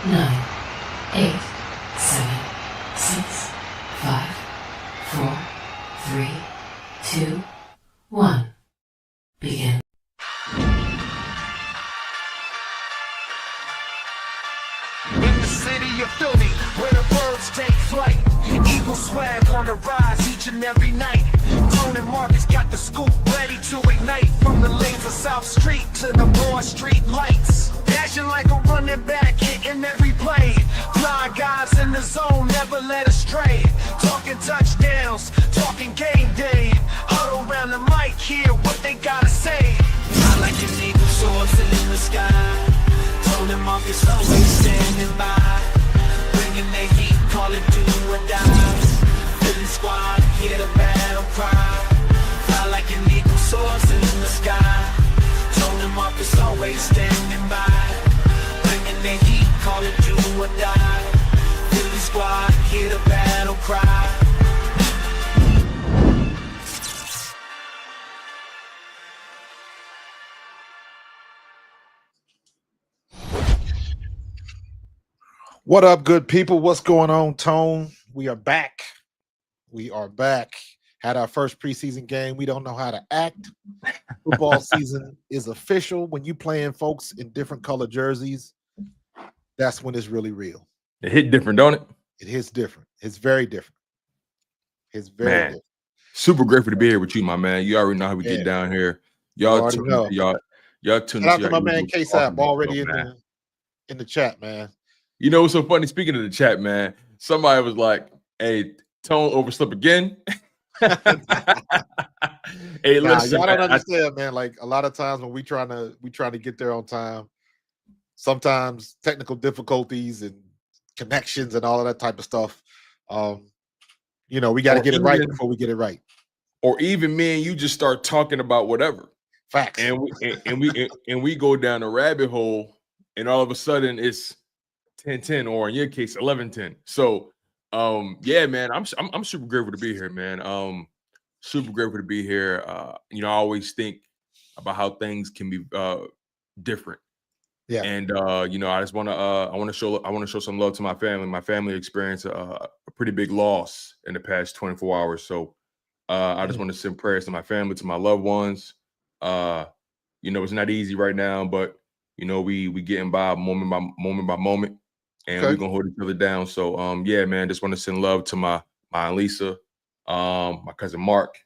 9, 8, 7, 6, 5, 4, 3, 2, 1. Begin. In the city of Philly, where the birds take flight, Eagle swag on the rise each and every night. Tone and Markus got the scoop ready to ignite. From the lanes of South Street to the Broad Street lights, dashing like a running back, hitting every play. Fly guys in the zone, never led astray. Talking touchdowns, talking game day. Huddle around the mic, hear what they gotta say. I like an eagle soaring in the sky. Tone and Markus always standing by, bringing the heat, call it do or die. Philly squad, hear the battle cry. Fly like an eagle soars in the sky. Tone and Markus always standing by, bringing the heat, call it do or die. Philly squad, hear the battle cry. What up, good people? What's going on, Tone? We are back. We are back. Had our first preseason game. We don't know how to act. Football season is official. When you playing folks in different color jerseys, that's when it's really real. It hit different, don't it? It hits different. It's very different. It's very Man, different. super grateful to be here with you, my man. You already know how we get down here. Y'all tune know. Y'all tune Shout out to my man K-Sap already in the chat, man. You know what's so funny? Speaking of the chat, man, somebody was like, "Hey, Tone overslept again." Hey, listen, y'all don't understand, man. Like a lot of times when we trying to get there on time, sometimes technical difficulties and connections and all of that type of stuff. We got to get it right before we get it right. Or even me and you just start talking about whatever. Facts. And we go down a rabbit hole, and all of a sudden it's 10-10, or in your case 11-10. So yeah, man, I'm super grateful to be here, man. Super grateful to be here. I always think about how things can be different. Yeah. And I just want to show some love to my family. My family experienced a pretty big loss in the past 24 hours. So I just want to send prayers to my family, to my loved ones. It's not easy right now, but we getting by moment by moment. And we're gonna hold each other down. So yeah, man, just want to send love to my Aunt Lisa, my cousin Mark,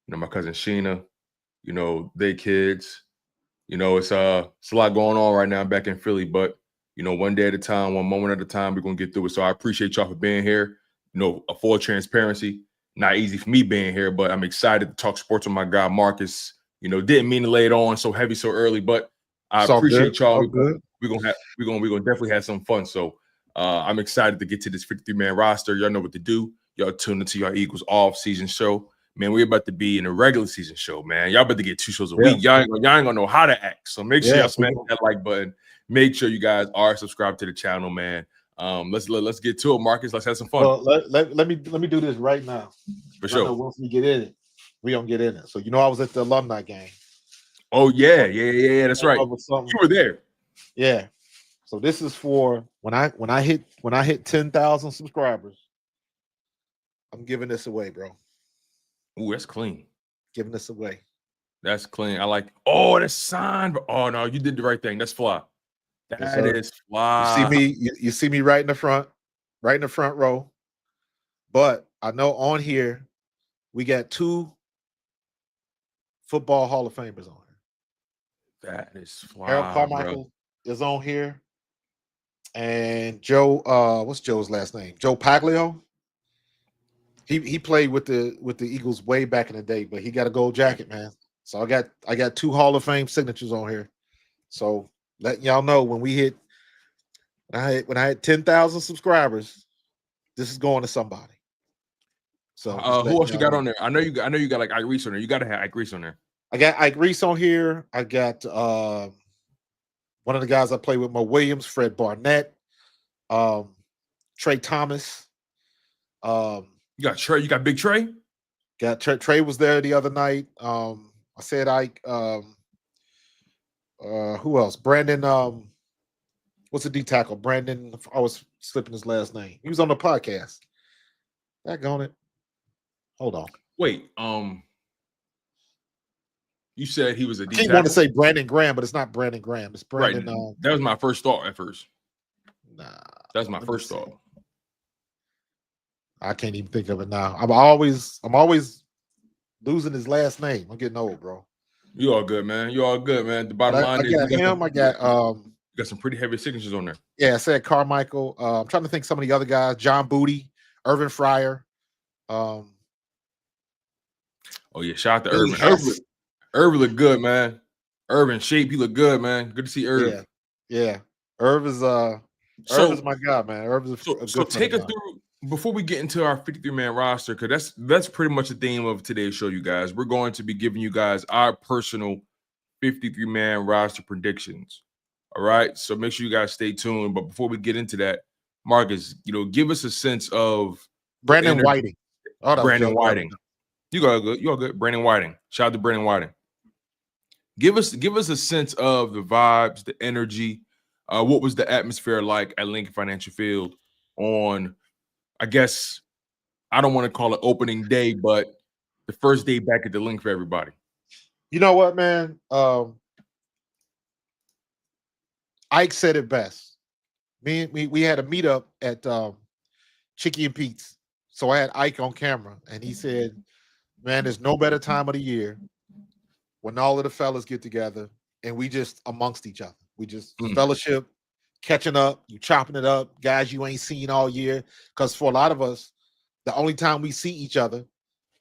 my cousin Sheena, their kids. It's a lot going on right now back in Philly, but one day at a time, one moment at a time, we're gonna get through it. So I appreciate y'all for being here. A full transparency. Not easy for me being here, but I'm excited to talk sports with my guy Markus. Didn't mean to lay it on so heavy so early, but I appreciate y'all. We're gonna definitely have some fun. So I'm excited to get to this 53-man roster. Y'all know what to do. Y'all tune into your Eagles off-season show. Man, we're about to be in a regular season show, man. Y'all about to get 2 shows a week. Y'all ain't gonna know how to act. So make sure y'all smash that like button. Make sure you guys are subscribed to the channel, man. Let's get to it, Markus. Let's have some fun. Well, let me do this right now. For sure. Once we get in it, we gonna get in it. So I was at the alumni game. Oh yeah. That's right. You were there. Yeah. So this is for when I hit 10,000 subscribers. I'm giving this away, bro. Ooh, that's clean. Giving this away. That's clean. I like. Oh, that's signed. Oh no, you did the right thing. That's fly. That is fly. You see me right in the front row. But I know on here we got 2 football Hall of Famers on here. That is fly. Harold Carmichael is on here. And Joe, what's Joe's last name? Joe Paglio. He played with the Eagles way back in the day, but he got a gold jacket, man. So I got 2 Hall of Fame signatures on here. So letting y'all know when I had 10,000 subscribers, this is going to somebody. So who else you got on there? I know you got like Ike Reese on there. You got to have Ike Reese on there. I got Ike Reese on here. I got one of the guys I play with, Mo Williams, Fred Barnett, Trey Thomas. You got Trey. You got Big Trey. Got Trey was there the other night. I said Ike. Who else? Brandon. What's the D tackle? Brandon. I was slipping his last name. He was on the podcast. That on it. Hold on. Wait. You said he was a D I tackle. want to say Brandon Graham, but it's not Brandon Graham. It's Brandon. Right. That was my first thought at first. Nah, that's my first thought. I can't even think of it now. I'm always losing his last name. I'm getting old, bro. You all good, man. You all good, man. The bottom line is I got some pretty heavy signatures on there. Yeah, I said Carmichael. I'm trying to think some of the other guys. John Booty, Irvin Fryer. Oh yeah, shout out to Irvin. Irvin look good, man. Irvin shape, he look good, man. Good to see Irvin. Yeah. Irvin's my guy, man. Irvin's a good so take us through before we get into our 53-man roster, because that's pretty much the theme of today's show, you guys. We're going to be giving you guys our personal 53-man roster predictions. All right. So make sure you guys stay tuned. But before we get into that, Marcus, give us a sense of Brandon Whiting. Oh, Brandon Whiting. You all good. You all good. Brandon Whiting. Shout out to Brandon Whiting. Give us a sense of the vibes, the energy. What was the atmosphere like at Lincoln Financial Field on, I guess, I don't want to call it opening day, but the first day back at the Link for everybody? You know what, man? Ike said it best. We had a meetup at Chicky and Pete's. So I had Ike on camera, and he said, man, there's no better time of the year when all of the fellas get together and we just amongst each other. We just fellowship, catching up, you chopping it up, guys you ain't seen all year. Because for a lot of us, the only time we see each other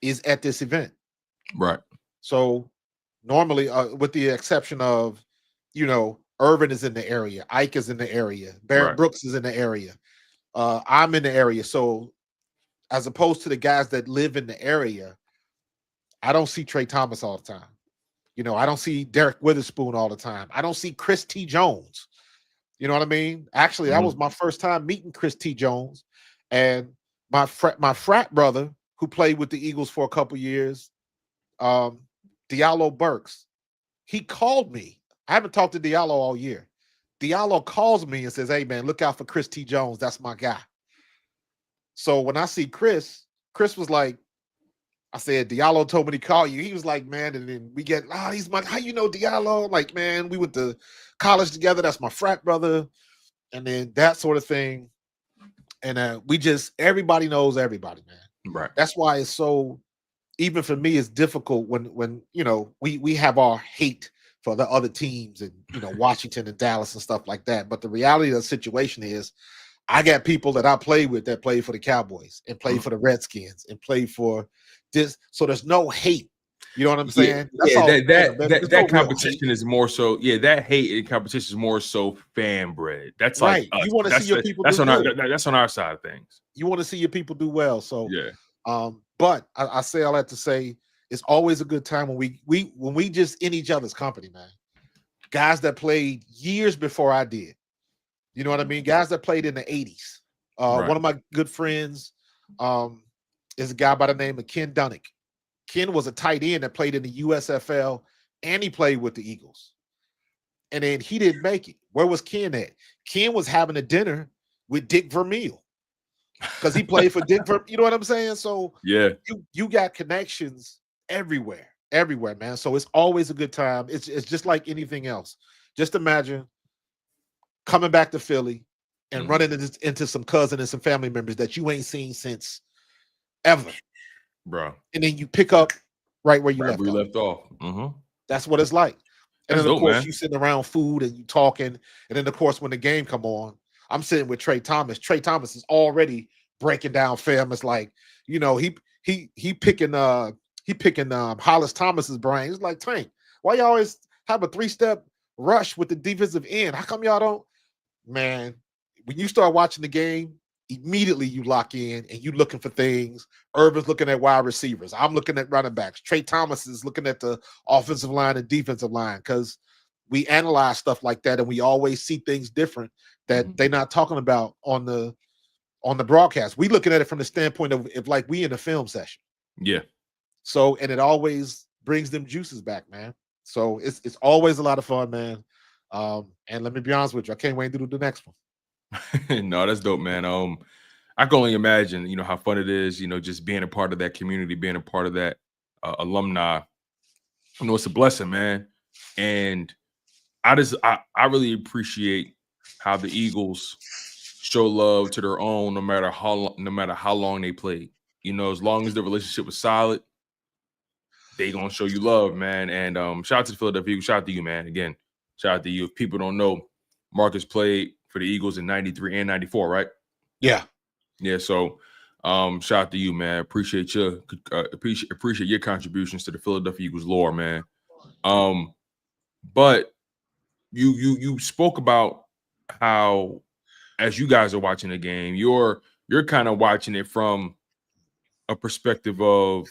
is at this event. Right. So normally, with the exception of, Irvin is in the area, Ike is in the area, Barrett Brooks is in the area. I'm in the area. So as opposed to the guys that live in the area, I don't see Trey Thomas all the time. I don't see Derek Witherspoon all the time. I don't see Chris T. Jones. You know what I mean? Actually, that was my first time meeting Chris T. Jones. And my frat brother, who played with the Eagles for a couple years, Diallo Burks, he called me. I haven't talked to Diallo all year. Diallo calls me and says, hey, man, look out for Chris T. Jones. That's my guy. So when I see Chris was like, I said, Diallo told me to call you. He was like, man, and then we get, he's my, how you know Diallo? I'm like, man, we went to college together. That's my frat brother. And then that sort of thing. And everybody knows everybody, man. Right. That's why it's so, even for me, it's difficult when we have our hate for the other teams and, Washington and Dallas and stuff like that. But the reality of the situation is, I got people that I play with that play for the Cowboys and play for the Redskins and play for this. So there's no hate. You know what I'm saying? That competition is more so. Yeah, that hate and competition is more so fan bread. That's right. Like us. You want to see your people. That's on our side of things. You want to see your people do well. So yeah. But I say all that to say it's always a good time when we just in each other's company, man. Guys that played years before I did. You know what I mean? Guys that played in the 80s. One of my good friends is a guy by the name of Ken Dunnick. Ken was a tight end that played in the USFL, and he played with the Eagles. And then he didn't make it. Where was Ken at? Ken was having a dinner with Dick Vermeil because he played for Dick Vermeil. You know what I'm saying? So yeah, you got connections everywhere, man. So it's always a good time. It's just like anything else. Just imagine coming back to Philly and running into some cousins and some family members that you ain't seen since ever, bro. And then you pick up right where you left off. Mm-hmm. That's what it's like. And That's then, of course, man. You sitting around food and you talking. And then, of course, when the game come on, I'm sitting with Trey Thomas. Trey Thomas is already breaking down film. It's like, he picking Hollis Thomas's brain. It's like, Tank, why you always have a 3-step rush with the defensive end? How come y'all don't? Man, when you start watching the game, immediately you lock in and you looking for things. Urban's looking at wide receivers. I'm looking at running backs. Trey Thomas is looking at the offensive line and defensive line because we analyze stuff like that and we always see things different that they're not talking about on the broadcast. We looking at it from the standpoint of if like we in a film session. Yeah. So, and it always brings them juices back, man. So it's always a lot of fun, man. And let me be honest with you, I can't wait to do the next one. No, that's dope, man. I can only imagine, how fun it is, just being a part of that community, being a part of that alumni. It's a blessing, man. And I really appreciate how the Eagles show love to their own, no matter how long they played. As long as the relationship was solid, they gonna show you love, man. And shout out to the Philadelphia Eagles. Shout out to you, man. Again, shout out to you. If people don't know, Marcus played for the Eagles in 93 and 94, right? Yeah. Yeah. So shout out to you, man. Appreciate your contributions to the Philadelphia Eagles lore, man. But you spoke about how, as you guys are watching the game, you're kind of watching it from a perspective of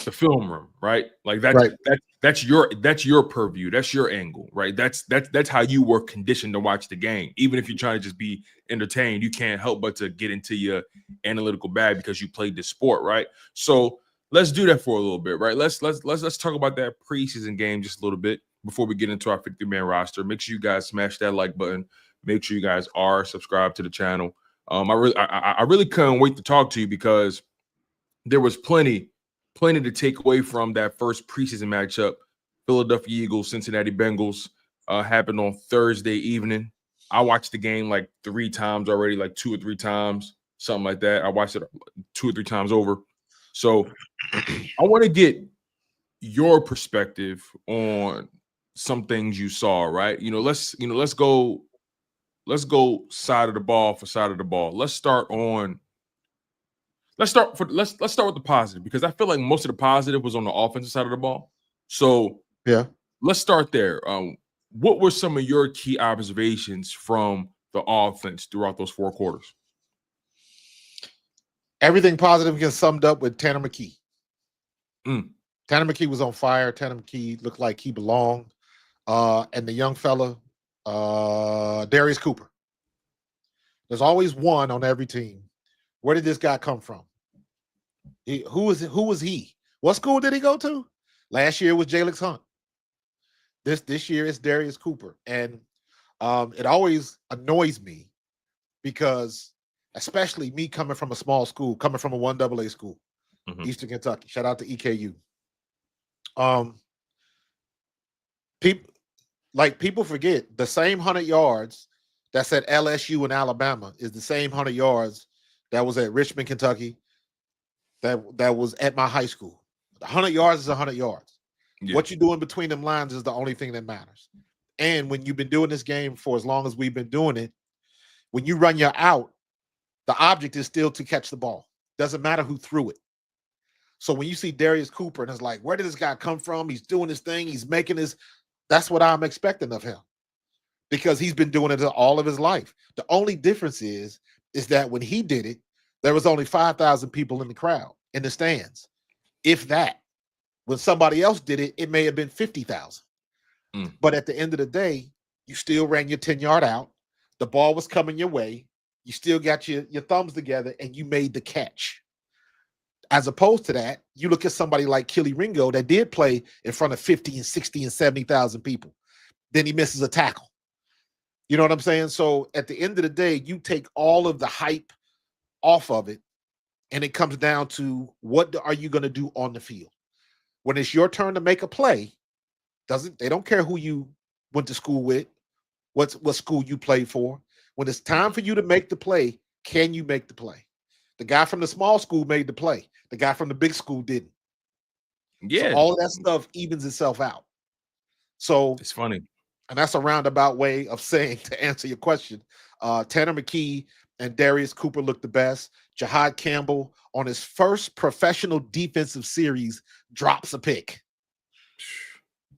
the film room, right? Like that's your purview, that's your angle, right? That's how you were conditioned to watch the game. Even if you're trying to just be entertained, you can't help but to get into your analytical bag because you played this sport, right? So let's do that for a little bit, right? Let's talk about that preseason game just a little bit before we get into our 50-man roster. Make sure you guys smash that like button. Make sure you guys are subscribed to the channel. I really couldn't wait to talk to you because there was plenty to take away from that first preseason matchup. Philadelphia Eagles, Cincinnati Bengals happened on Thursday evening. I watched the game like 3 times already, like 2 or 3 times, something like that. I watched it 2 or 3 times over. So I want to get your perspective on some things you saw, right? Let's go side of the ball for side of the ball. Let's start with the positive, because I feel like most of the positive was on the offensive side of the ball. So yeah, let's start there. What were some of your key observations from the offense throughout those 4 quarters? Everything positive gets summed up with Tanner McKee. Tanner McKee was on fire. Tanner McKee looked like he belonged. And the young fella, Darius Cooper. There's always one on every team. Where did this guy come from? Who was he? What school did he go to? Last year was Jalen Hunt. This year it's Darius Cooper. And it always annoys me because, especially me coming from a small school, coming from a 1AA school, Eastern Kentucky. Shout out to EKU. People forget the same 100 yards that's at LSU in Alabama is the same 100 yards that was at Richmond, Kentucky, that was at my high school. 100 yards is 100 yards. Yeah. What you're doing between them lines is the only thing that matters. And when you've been doing this game for as long as we've been doing it, when you run your out, the object is still to catch the ball. Doesn't matter who threw it. So when you see Darius Cooper and it's like, where did this guy come from? He's doing his thing. He's making his. That's what I'm expecting of him, because he's been doing it all of his life. The only difference is that when he did it, there was only 5,000 people in the crowd, in the stands, if that. When somebody else did it, it may have been 50,000. But at the end of the day, you still ran your 10-yard out. The ball was coming your way. You still got your thumbs together and you made the catch. As opposed to that, you look at somebody like Kelly Ringo that did play in front of 50 and 60 and 70,000 people. Then he misses a tackle. You know what I'm saying? So at the end of the day, you take all of the hype off of it, and it comes down to what are you going to do on the field? When it's your turn to make a play, they don't care who you went to school with, what school you played for. When it's time for you to make the play, can you make the play? The guy from the small school made the play. The guy from the big school didn't. Yeah. So all of that stuff evens itself out. So it's funny. And that's a roundabout way of saying, to answer your question, Tanner McKee and Darius Cooper looked the best. Jihaad Campbell, on his first professional defensive series, drops a pick.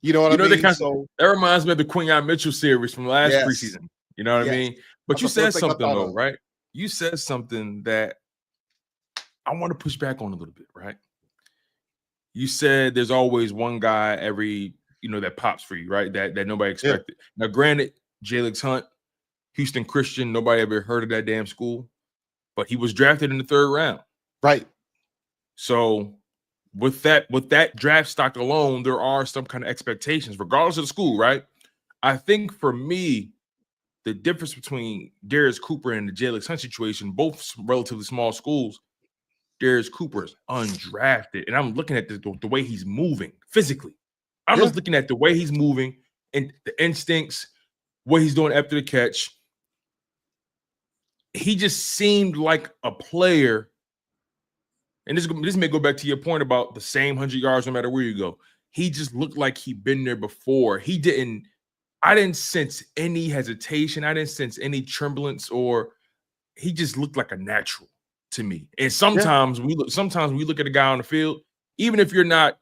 You know what I mean? That reminds me of the Quinyon Mitchell series from last preseason. You know what I mean? But that's you said something, though, right? You said something that I want to push back on a little bit, right? You said there's always one guy that pops for you, right? That nobody expected. Yeah. Now, granted, Jalen Hunt, Houston Christian, nobody ever heard of that damn school, but he was drafted in the 3rd round. Right. So with that draft stock alone, there are some kind of expectations, regardless of the school, right? I think for me, the difference between Darius Cooper and the Jalen Hunt situation, both relatively small schools, Darius Cooper is undrafted. And I'm looking at the way he's moving physically. I'm just looking at the way he's moving and the instincts, what he's doing after the catch. He just seemed like a player. And this may go back to your point about the same 100 yards no matter where you go. He just looked like he'd been there before. I didn't sense any hesitation. I didn't sense any tremblance, or he just looked like a natural to me. And sometimes we look at a guy on the field, even if you're not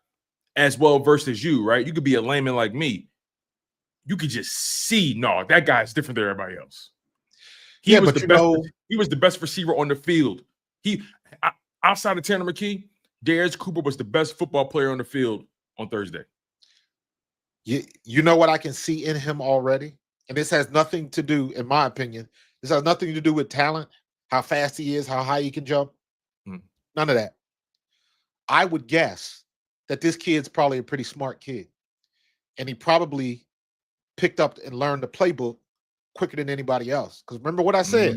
as well versed as you, right? You could be a layman like me. You could just see, no, that guy's different than everybody else. He was the best receiver on the field. Outside of Tanner McKee, Darius Cooper was the best football player on the field on Thursday. You know what I can see in him already? And this has nothing to do, in my opinion, this has nothing to do with talent, how fast he is, how high he can jump. None of that. I would guess that this kid's probably a pretty smart kid. And he probably picked up and learned the playbook quicker than anybody else. Because remember what I said.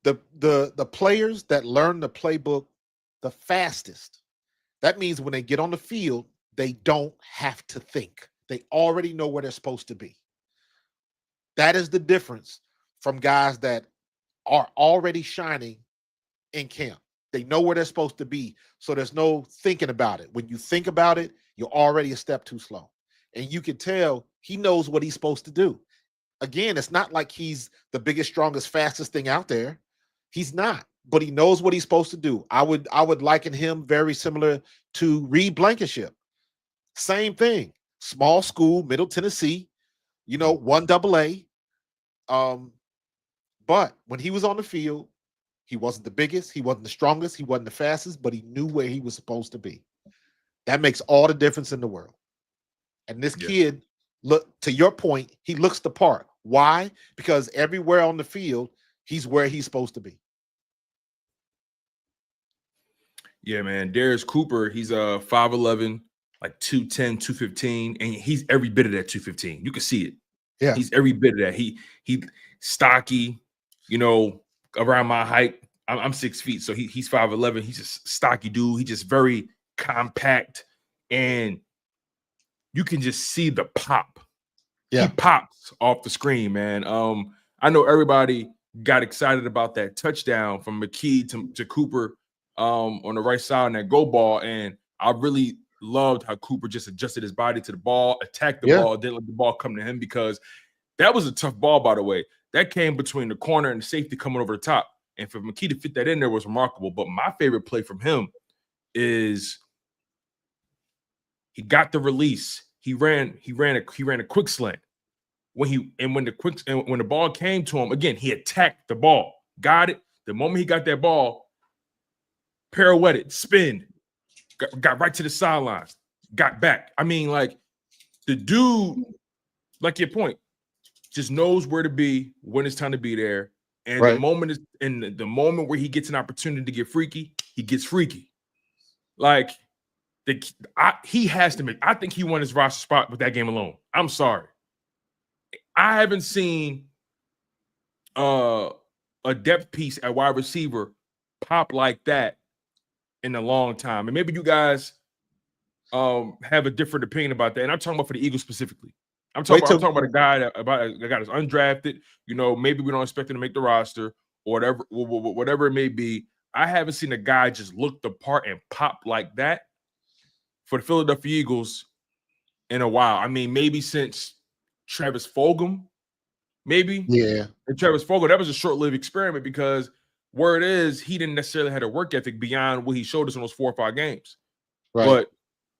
The players that learn the playbook the fastest, that means when they get on the field, they don't have to think. They already know where they're supposed to be. That is the difference from guys that are already shining in camp. They know where they're supposed to be, so there's no thinking about it. When you think about it, you're already a step too slow. And you can tell he knows what he's supposed to do. Again, it's not like he's the biggest, strongest, fastest thing out there. He's not, but he knows what he's supposed to do. I would liken him very similar to Reed Blankenship. Same thing. Small school, Middle Tennessee, 1AA. But when he was on the field, he wasn't the biggest, he wasn't the strongest, he wasn't the fastest, but he knew where he was supposed to be. That makes all the difference in the world. And this kid, look, to your point, he looks the part. Why? Because everywhere on the field, he's where he's supposed to be. Yeah, man. Darius Cooper, he's 5'11", like 210, 215, and he's every bit of that 215. You can see it. Yeah. He's every bit of that. He stocky, around my height. I'm 6 feet, so he's 5'11". He's just a stocky dude. He's just very compact, and you can just see the pop. Yeah. He pops off the screen, man. I know everybody got excited about that touchdown from McKee to Cooper on the right side on that go ball, and I really loved how Cooper just adjusted his body to the ball, attacked the ball, didn't let the ball come to him, because that was a tough ball, by the way. That came between the corner and the safety coming over the top. And for McKee to fit that in there was remarkable. But my favorite play from him is he got the release. He ran a quick slant. When the ball came to him, again, he attacked the ball, got it. The moment he got that ball, pirouetted, spin, got right to the sidelines, got back. I mean, like, the dude, like your point, just knows where to be when it's time to be there. And the moment where he gets an opportunity to get freaky, he gets freaky. Like, he has to make. I think he won his roster spot with that game alone. I'm sorry, I haven't seen a depth piece at wide receiver pop like that in a long time. And maybe you guys have a different opinion about that. And I'm talking about for the Eagles specifically. I'm talking about a guy that's undrafted. Maybe we don't expect him to make the roster or whatever it may be. I haven't seen a guy just look the part and pop like that for the Philadelphia Eagles in a while. I mean, maybe since Travis Fulgham, maybe. Yeah. And Travis Fulgham, that was a short-lived experiment, because word is he didn't necessarily have a work ethic beyond what he showed us in those 4 or 5 games. Right. But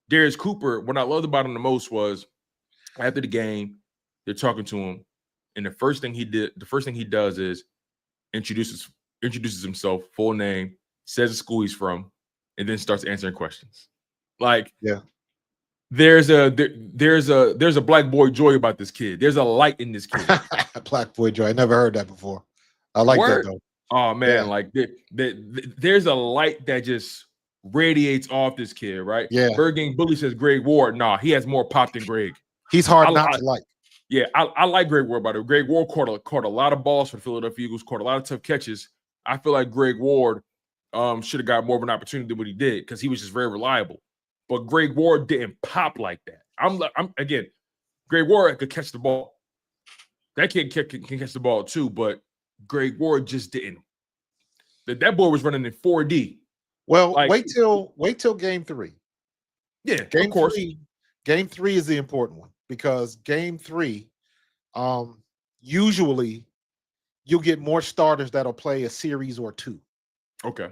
Darius Cooper, what I loved about him the most was after the game, they're talking to him, and the first thing he does is introduces himself, full name, says the school he's from, and then starts answering questions. Like, yeah, there's a black boy joy about this kid. There's a light in this kid. Black boy joy. I never heard that before. I like that though. Oh man, like there's a light that just radiates off this kid, right? Yeah. Bird Gang Bully says Greg Ward. Nah, he has more pop than Greg. He's hard not to like. Yeah, I like Greg Ward, by the way. Greg Ward caught a lot of balls for the Philadelphia Eagles, caught a lot of tough catches. I feel like Greg Ward should have got more of an opportunity than what he did because he was just very reliable. But Greg Ward didn't pop like that. I'm again, Greg Ward could catch the ball. That kid can catch the ball too, but Greg Ward just didn't. That boy was running in 4D. Well, wait till game 3. Yeah, game 3. Game 3 is the important one because game 3, usually you'll get more starters that'll play a series or 2. Okay.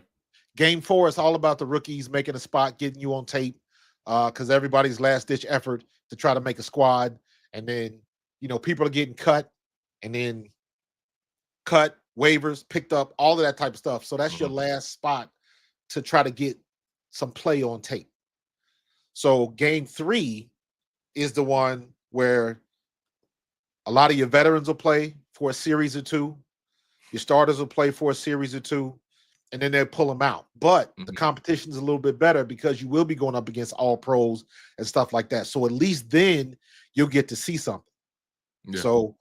Game 4 is all about the rookies making a spot, getting you on tape, because everybody's last-ditch effort to try to make a squad, and then people are getting cut, and then cut, waivers, picked up, all of that type of stuff. So that's your last spot to try to get some play on tape. So game 3 is the one where a lot of your veterans will play for a series or 2. Your starters will play for a series or 2, and then they'll pull them out. But the competition is a little bit better because you will be going up against all pros and stuff like that. So at least then you'll get to see something. Yeah. So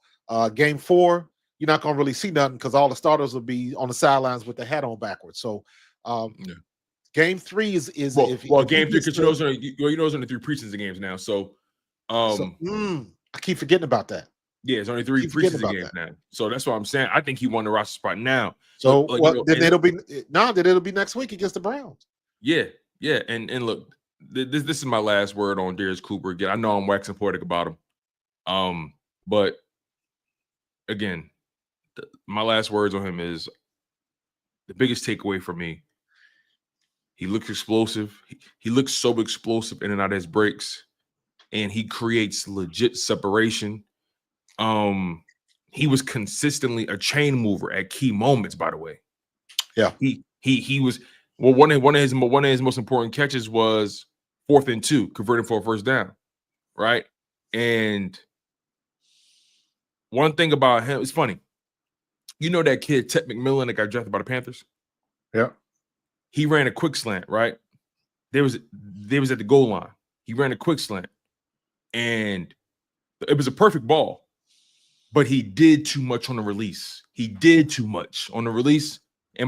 game 4, you're not going to really see nothing because all the starters will be on the sidelines with the hat on backwards. So game 3 is game 3 because you know it's only 3 preseason games now. So I keep forgetting about that. Yeah, it's only 3 preseason games now. So that's what I'm saying. I think he won the roster spot now. So then it'll be next week against the Browns. Yeah. And look, this is my last word on Darius Cooper. Again, I know I'm waxing poetic about him. But again, my last words on him is the biggest takeaway for me. He looks explosive. He looks so explosive in and out of his breaks, and he creates legit separation. He was consistently a chain mover at key moments, by the way. Yeah. He was one of his most important catches was 4th and 2, converting for a first down. Right. And one thing about him, it's funny. You know that kid, Ted McMillan, that got drafted by the Panthers? Yeah. He ran a quick slant, right? They was at the goal line. He ran a quick slant. And it was a perfect ball. But he did too much on the release. And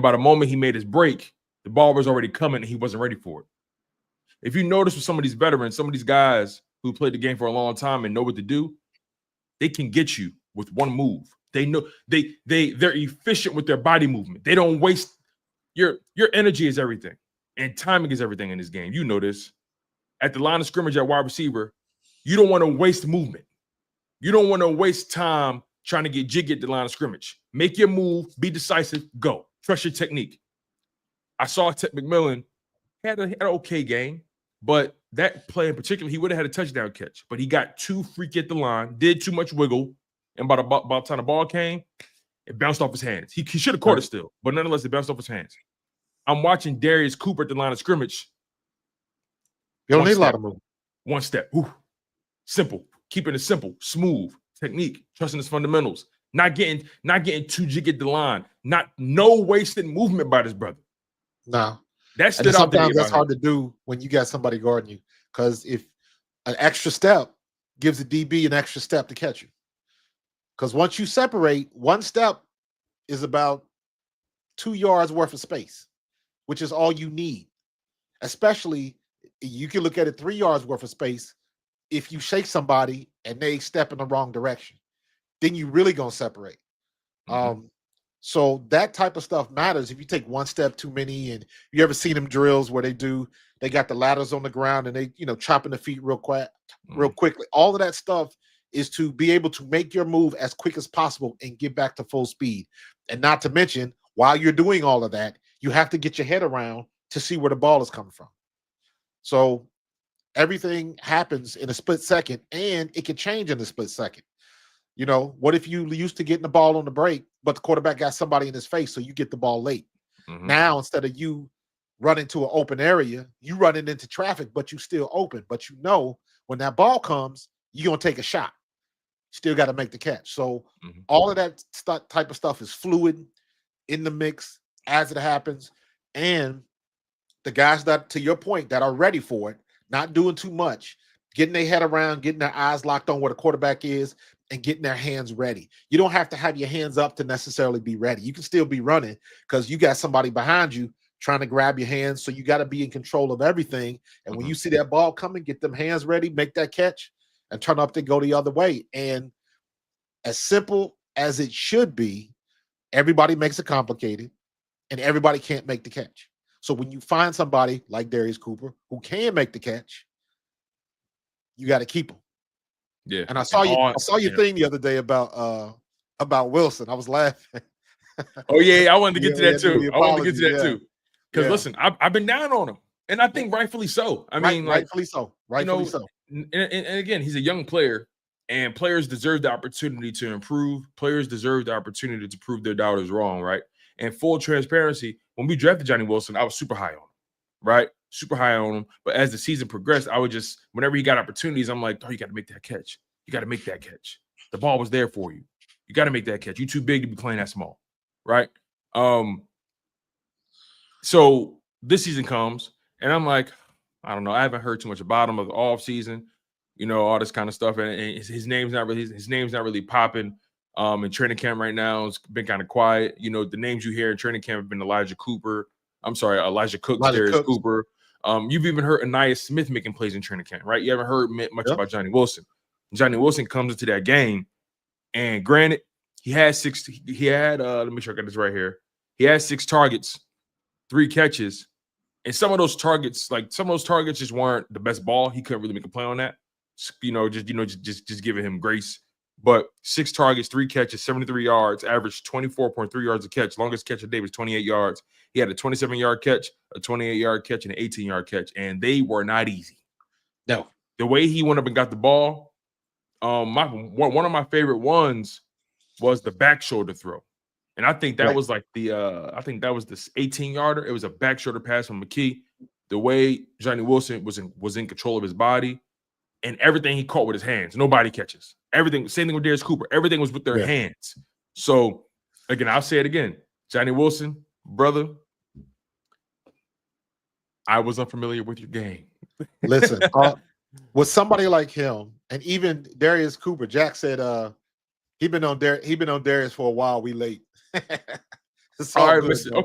by the moment he made his break, the ball was already coming and he wasn't ready for it. If you notice with some of these veterans, some of these guys who played the game for a long time and know what to do, they can get you with one move. They know they're efficient with their body movement. They don't waste your energy is everything. And timing is everything in this game. You know this. At the line of scrimmage at wide receiver, you don't want to waste movement. You don't want to waste time trying to get jiggy at the line of scrimmage. Make your move, be decisive, go. Trust your technique. I saw Ted McMillan had an okay game, but that play in particular, he would have had a touchdown catch. But he got too freaky at the line, did too much wiggle, and by the time the ball came, it bounced off his hands. He should have caught it still, but nonetheless, it bounced off his hands. I'm watching Darius Cooper at the line of scrimmage. You don't need a lot of movement. One step. Ooh. Simple. Keeping it simple, smooth, technique, trusting his fundamentals, not getting too jiggy at the line, no wasted movement by this brother. No. That stood out. Sometimes that's hard to do when you got somebody guarding you. Because if an extra step gives the DB an extra step to catch you. Because once you separate, one step is about 2 yards worth of space, which is all you need. Especially, you can look at it 3 yards worth of space. If you shake somebody and they step in the wrong direction, then you really gonna separate. So that type of stuff matters. If you take one step too many, and you ever seen them drills where they got the ladders on the ground and they, chopping the feet real quickly. All of that stuff is to be able to make your move as quick as possible and get back to full speed. And not to mention, while you're doing all of that, you have to get your head around to see where the ball is coming from. So everything happens in a split second, and it can change in a split second. What if you used to getting the ball on the break, but the quarterback got somebody in his face, so you get the ball late. Now, instead of you running to an open area, you running into traffic, but you still open. But when that ball comes, you're going to take a shot. Still got to make the catch. So all of that type of stuff is fluid in the mix as it happens. And the guys that, to your point, that are ready for it, not doing too much, getting their head around, getting their eyes locked on where the quarterback is, and getting their hands ready. You don't have to have your hands up to necessarily be ready. You can still be running because you got somebody behind you trying to grab your hands. So you got to be in control of everything. And when you see that ball coming, get them hands ready, make that catch, and turn up to go the other way. And as simple as it should be, everybody makes it complicated, and everybody can't make the catch. So when you find somebody like Darius Cooper who can make the catch, you got to keep them. Yeah. And I saw your thing the other day about Wilson. I was laughing. Oh yeah, I wanted to get to that too. I wanted to get to that yeah. too. Because listen, I've been down on him, and I think rightfully so. I mean, rightfully so. Rightfully so. And again, he's a young player, and players deserve the opportunity to improve. Players deserve the opportunity to prove their doubters wrong, right? And full transparency, when we drafted Johnny Wilson, I was super high on him, right? Super high on him. But as the season progressed, I would just, whenever he got opportunities, I'm like, oh, you got to make that catch. You got to make that catch. The ball was there for you. You got to make that catch. You're too big to be playing that small, right? So this season comes, and I'm like, I don't know. I haven't heard too much about him of the offseason, all this kind of stuff. And his name's not really popping. In training camp right now, it's been kind of quiet. The names you hear in training camp have been Elijah Cook, Darius Cooper. You've even heard Aniyah Smith making plays in training camp, right? You haven't heard much about Johnny Wilson. Johnny Wilson comes into that game, and granted, he had let me sure I got this right here. He had 6 targets, 3 catches, and some of those targets just weren't the best ball. He couldn't really make a play on that. Just giving him grace. But 6 targets, 3 catches, 73 yards, averaged 24.3 yards a catch. Longest catch of the day was 28 yards. He had a 27-yard catch, a 28-yard catch, and an 18-yard catch, and they were not easy. No. The way he went up and got the ball, one of my favorite ones was the back shoulder throw. And I think that was like the 18-yarder. It was a back shoulder pass from McKee. The way Johnny Wilson was in control of his body, and everything he caught with his hands. Nobody catches. Everything, same thing with Darius Cooper. Everything was with their hands. So, again, I'll say it again. Johnny Wilson, brother, I was unfamiliar with your game. Listen, with somebody like him, and even Darius Cooper, Jack said he been on Darius for a while. We late. All right,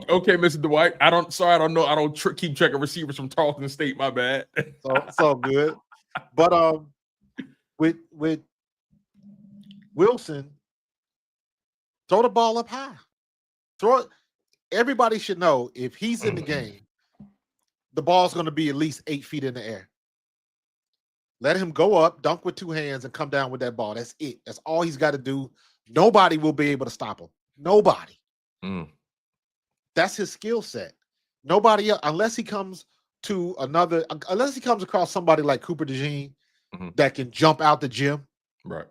okay, Mr. Dwight. I don't know. I don't keep checking receivers from Tarleton State. My bad. It's all good. But with Wilson, throw the ball up high. Throw it. Everybody should know if he's in the game, the ball's going to be at least 8 feet in the air. Let him go up, dunk with 2 hands, and come down with that ball. That's it. That's all he's got to do. Nobody will be able to stop him. Nobody. That's his skill set. Nobody else, unless he comes across somebody like Cooper DeJean that can jump out the gym. Right.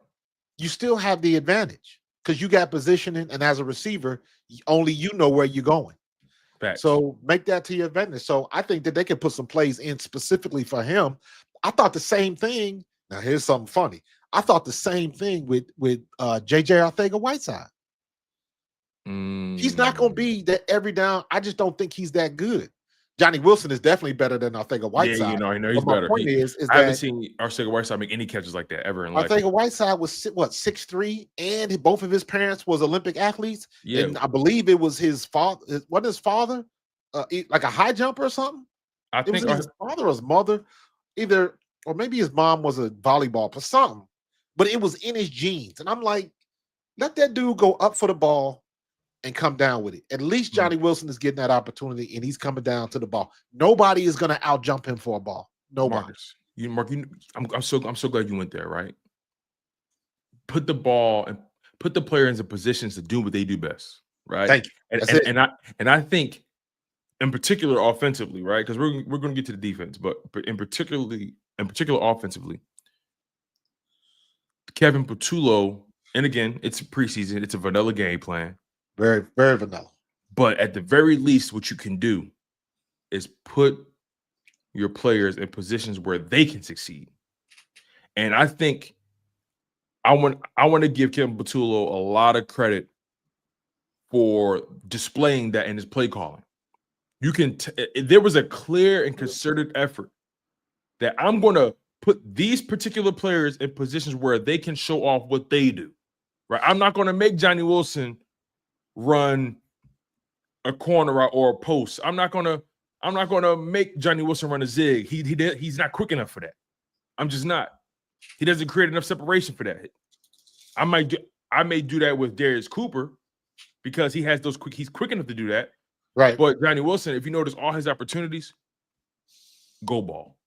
You still have the advantage because you got positioning, and as a receiver, only you know where you're going. Facts. So make that to your advantage. So I think that they can put some plays in specifically for him. I thought the same thing. Now here's something funny. I thought the same thing with JJ Arcega-Whiteside. He's not going to be that every down. I just don't think he's that good. Johnny Wilson is definitely better than Arcega-Whiteside. Yeah, I know he's better. Point is I haven't seen Arcega-Whiteside make any catches like that ever in life. Arcega-Whiteside was 6'3", and both of his parents was Olympic athletes. Yeah, and I believe it was his father. Wasn't his father like a high jumper or something? I think it was his father or his mother, either, or maybe his mom was a volleyball or something. But it was in his genes, and I'm like, let that dude go up for the ball and come down with it. At least Johnny Wilson is getting that opportunity, and he's coming down to the ball. Nobody is going to out-jump him for a ball. Nobody. Marcus, I'm so glad you went there, right? Put the ball and put the players in positions to do what they do best, right? Thank you. And I think, in particular, offensively, right? Because we're going to get to the defense, but in particular, offensively, Kevin Patullo, and again, it's preseason, it's a vanilla game plan. Very, very vanilla. But at the very least, what you can do is put your players in positions where they can succeed. And I think I want to give Kevin Patullo a lot of credit for displaying that in his play calling. You can there was a clear and concerted effort that I'm going to put these particular players in positions where they can show off what they do. Right? I'm not going to make Johnny Wilson run a corner or a post. I'm not gonna make Johnny Wilson run a zig. He's not quick enough for that. I'm just not. He doesn't create enough separation for that. I may do that with Darius Cooper because he has he's quick enough to do that. Right. But Johnny Wilson, if you notice all his opportunities, go ball.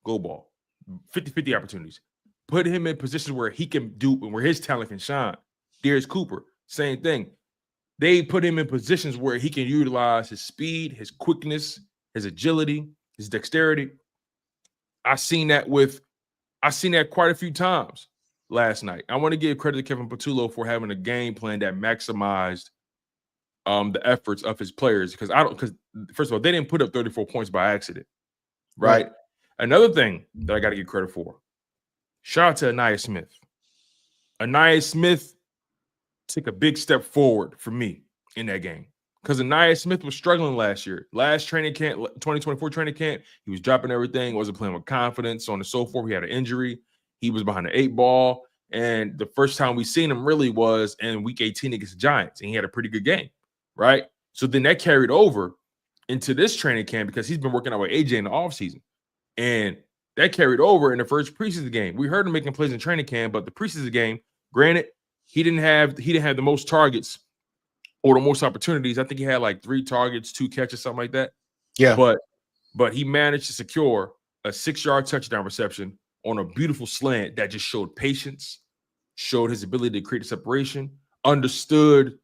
50-50 opportunities. Put him in positions where he can do and where his talent can shine. Darius Cooper, same thing. They put him in positions where he can utilize his speed, his quickness, his agility, his dexterity. I've seen that quite a few times last night. I want to give credit to Kevin Patullo for having a game plan that maximized the efforts of his players. Because first of all, they didn't put up 34 points by accident. Right? Another thing that I got to give credit for. Shout out to Anaya Smith. Anaya Smith took a big step forward for me in that game because Anaya Smith was struggling last year. Last training camp, 2024 training camp, he was dropping everything, wasn't playing with confidence, so on and so forth. He had an injury. He was behind the 8 ball. And the first time we seen him really was in week 18 against the Giants, and he had a pretty good game, right? So then that carried over into this training camp because he's been working out with AJ in the offseason. And that carried over in the first preseason game. We heard him making plays in training camp, but the preseason game, granted, he didn't have the most targets or the most opportunities. I think he had like 3 targets, 2 catches, something like that. Yeah. But he managed to secure a 6-yard touchdown reception on a beautiful slant that just showed patience, showed his ability to create a separation, understood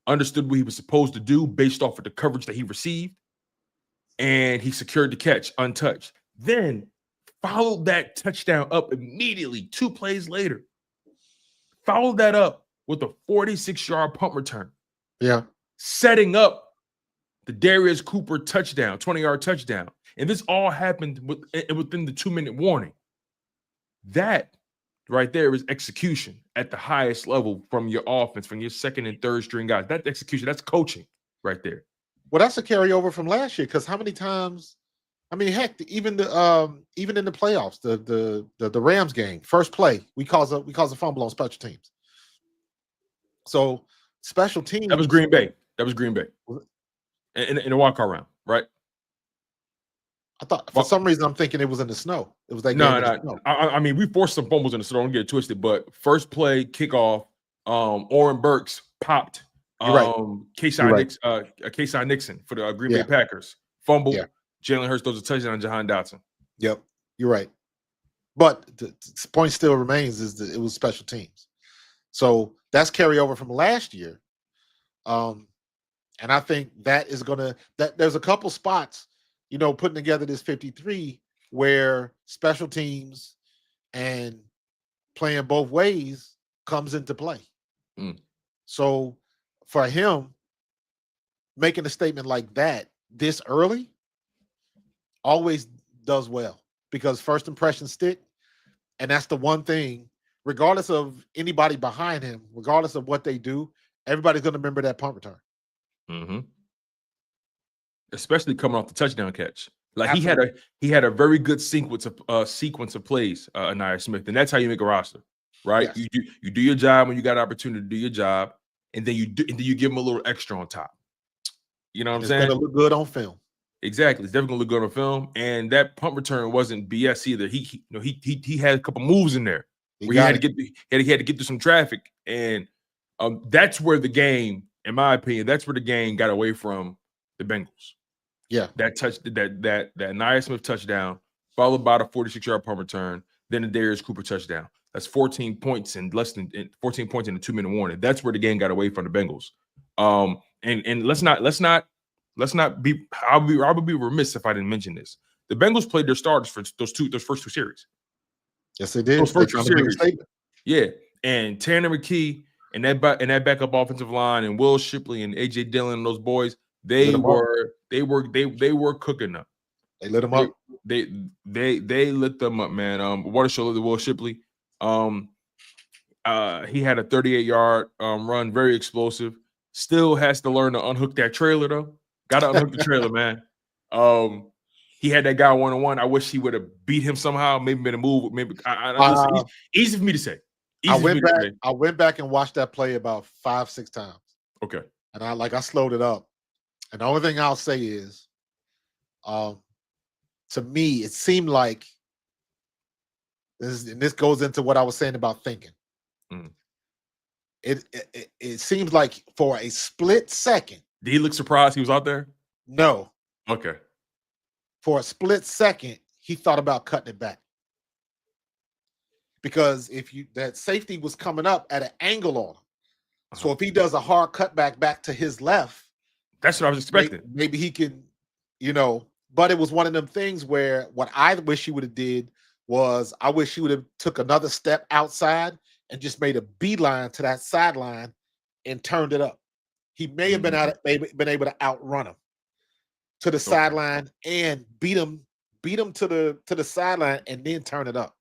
what he was supposed to do based off of the coverage that he received, and he secured the catch untouched. Then followed that touchdown up immediately 2 plays later. Followed that up with a 46-yard punt return. Yeah. Setting up the Darius Cooper touchdown, 20-yard touchdown. And this all happened within the 2-minute warning. That right there is execution at the highest level from your offense, from your second and third string guys. That's execution. That's coaching right there. Well, that's a carryover from last year because how many times? I mean, heck, even in the playoffs, the Rams game, first play, we cause a fumble on special teams. So special teams. That was Green Bay. In the wild card round, right? I thought for some reason I'm thinking it was in the snow. It was that game. No. I mean, we forced some fumbles in the snow. Don't get it twisted. But first play kickoff, Oren Burks popped. Kayshawn Nixon for the Green Bay Packers fumble. Yeah. Jalen Hurts throws a touchdown on Jahan Dotson. Yep, you're right. But the point still remains is that it was special teams. So that's carryover from last year. And I think that is that there's a couple spots, putting together this 53 where special teams and playing both ways comes into play. So for him, making a statement like that this early always does well because first impressions stick. And that's the one thing, regardless of anybody behind him, regardless of what they do, everybody's going to remember that punt return. Mm-hmm. Especially coming off the touchdown catch. Like Absolutely. he had a very good sequence of plays, Anaya Smith, and that's how you make a roster, right? Yes. You do your job when you got an opportunity to do your job, and then you give them a little extra on top. You know what I'm saying? It's going to look good on film. Exactly, it's definitely gonna look good on film. And that punt return wasn't BS either. He had a couple moves in there where he had to get through some traffic, and that's where the game, in my opinion, got away from the Bengals. Yeah, that Anaya Smith touchdown, followed by the 46-yard punt return, then the Darius Cooper touchdown. That's 14 points in less than 14 points in a 2-minute warning. That's where the game got away from the Bengals. And let's not be. I would be remiss if I didn't mention this. The Bengals played their starters for those first 2 series. Yes, they did. Those first 2 series. Yeah, and Tanner McKee and that backup offensive line and Will Shipley and AJ Dillon and those boys, they were cooking them. They lit them up. They lit them up, man. Water show the Will Shipley. He had a 38-yard run, very explosive. Still has to learn to unhook that trailer though. Got to unhook the trailer, man. he had that guy one-on-one. I wish he would have beat him somehow, maybe made a move. Maybe listen, easy for me to say. I went back and watched that play about 5-6 times. Okay. And I slowed it up. And the only thing I'll say is, to me, it seemed like this goes into what I was saying about thinking. Mm. It seems like for a split second. Did he look surprised he was out there? No. Okay. For a split second, he thought about cutting it back. Because that safety was coming up at an angle on him. So if he does a hard cutback back to his left, that's what I was expecting. Maybe he can, but it was one of them things where what I wish he would have did was I wish he would have took another step outside and just made a beeline to that sideline and turned it up. He may have been able to outrun him to the sideline and beat him to the sideline and then turn it up.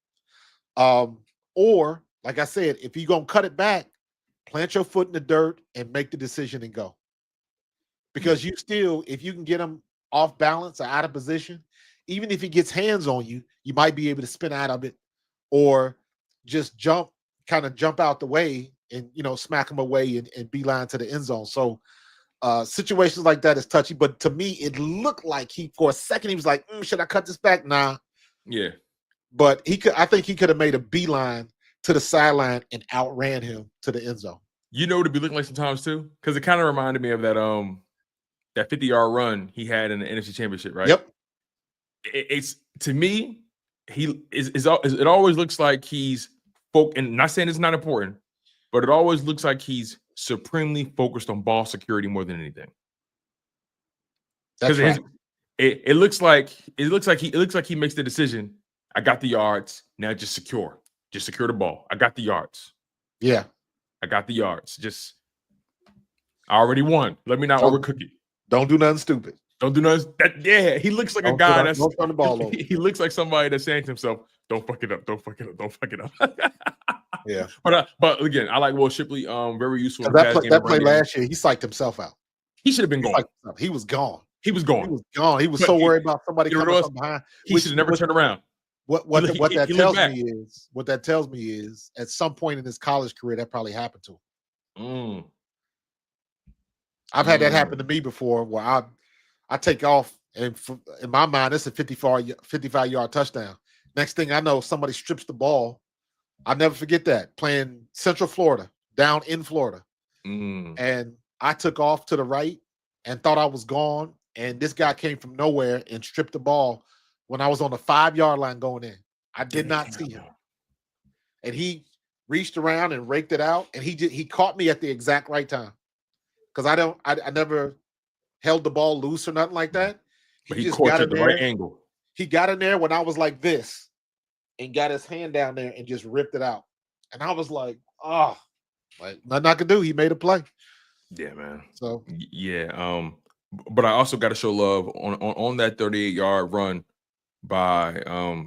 Or like I said, if you're gonna cut it back, plant your foot in the dirt and make the decision and go. Because if you can get him off balance or out of position, even if he gets hands on you, you might be able to spin out of it or just jump out the way and, smack him away and beeline to the end zone. So situations like that is touchy. But to me, it looked like for a second, he was like, should I cut this back? Nah. Yeah. But I think he could have made a beeline to the sideline and outran him to the end zone. You know what it'd be looking like sometimes too? Because it kind of reminded me of that 50-yard run he had in the NFC Championship, right? Yep. It's to me, it always looks like he's and not saying it's not important, but it always looks like he's supremely focused on ball security more than anything. That's right. It looks like he makes the decision. I got the yards. Now just secure the ball. I got the yards. Yeah. I got the yards. I already won. Let me not overcook it. Don't do nothing stupid. Don't do nothing. He looks like a guy that's don't turn the ball over. He looks like somebody that's saying to himself, "Don't fuck it up. Don't fuck it up. Don't fuck it up." Yeah. But again, I like Will Shipley. Very useful. That play last year, he psyched himself out. He should have been gone. He was gone. He was gone. He was so worried about somebody coming from behind. He should have never turned around. What that tells me is at some point in his college career that probably happened to him. I've had that happen to me before where I take off and in my mind it's a 55-yard touchdown. Next thing I know, somebody strips the ball. I'll never forget that, playing Central Florida, down in Florida. And I took off to the right and thought I was gone. And this guy came from nowhere and stripped the ball when I was on the 5-yard line going in. I did not see him. And he reached around and raked it out. And he caught me at the exact right time. Because I never held the ball loose or nothing like that. But he caught you at the right angle. He got in there when I was like this and got his hand down there and just ripped it out. And I was like, nothing I could do. He made a play. Yeah, man. So yeah. But I also got to show love on that 38-yard run by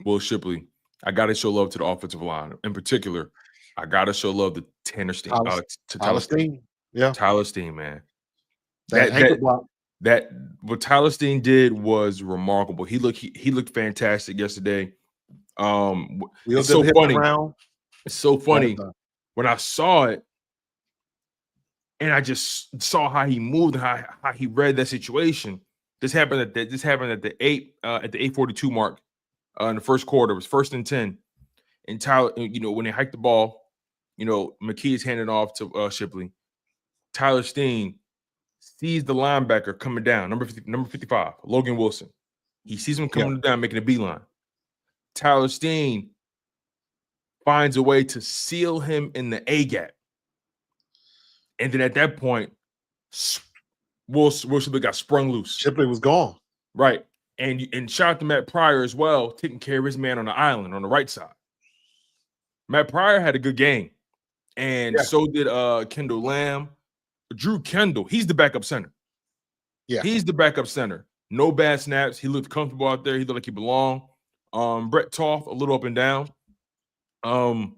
Will Shipley. I got to show love to the offensive line. In particular, I got to show love to Tyler Steen. Yeah. Tyler Steen, man. What Tyler Steen did was remarkable. He looked fantastic yesterday. It's so funny. It's so funny when I saw it, and I just saw how he moved, and how he read that situation. This happened at the 8:42 mark in the first quarter. It was 1st and 10, and Tyler, when they hiked the ball, McKee is handing off to Shipley. Tyler Steen sees the linebacker coming down, number 55, Logan Wilson. He sees him coming down, making a beeline. Tyler Steen finds a way to seal him in the A gap. And then at that point, Will Shipley got sprung loose. Shipley was gone. Right. And shout out to Matt Pryor as well, taking care of his man on the island on the right side. Matt Pryor had a good game. And so did Kendall Lamb. Drew Kendall, he's the backup center. Yeah. He's the backup center. No bad snaps. He looked comfortable out there. He looked like he belonged. Brett Toth, a little up and down. I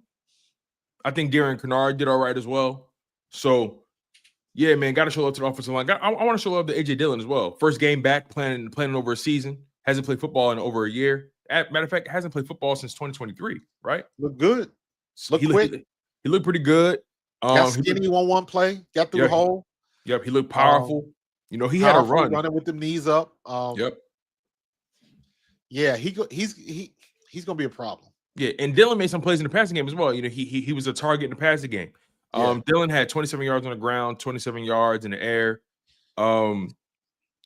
think Darren Kennard did all right as well. So, yeah, man, got to show love to the offensive line. I want to show love to A.J. Dillon as well. First game back, playing over a season. hasn't played football in over a year. Matter of fact, hasn't played football since 2023, right? Look good. So Look quick. He looked pretty good. Got skinny one play. Got through the hole. Yep, he looked powerful. He had a Powerful, run. running with them knees up. Yep. Yeah, he's gonna be a problem. Yeah, and Dylan made some plays in the passing game as well. He was a target in the passing game. Dylan had 27 yards on the ground, 27 yards in the air. One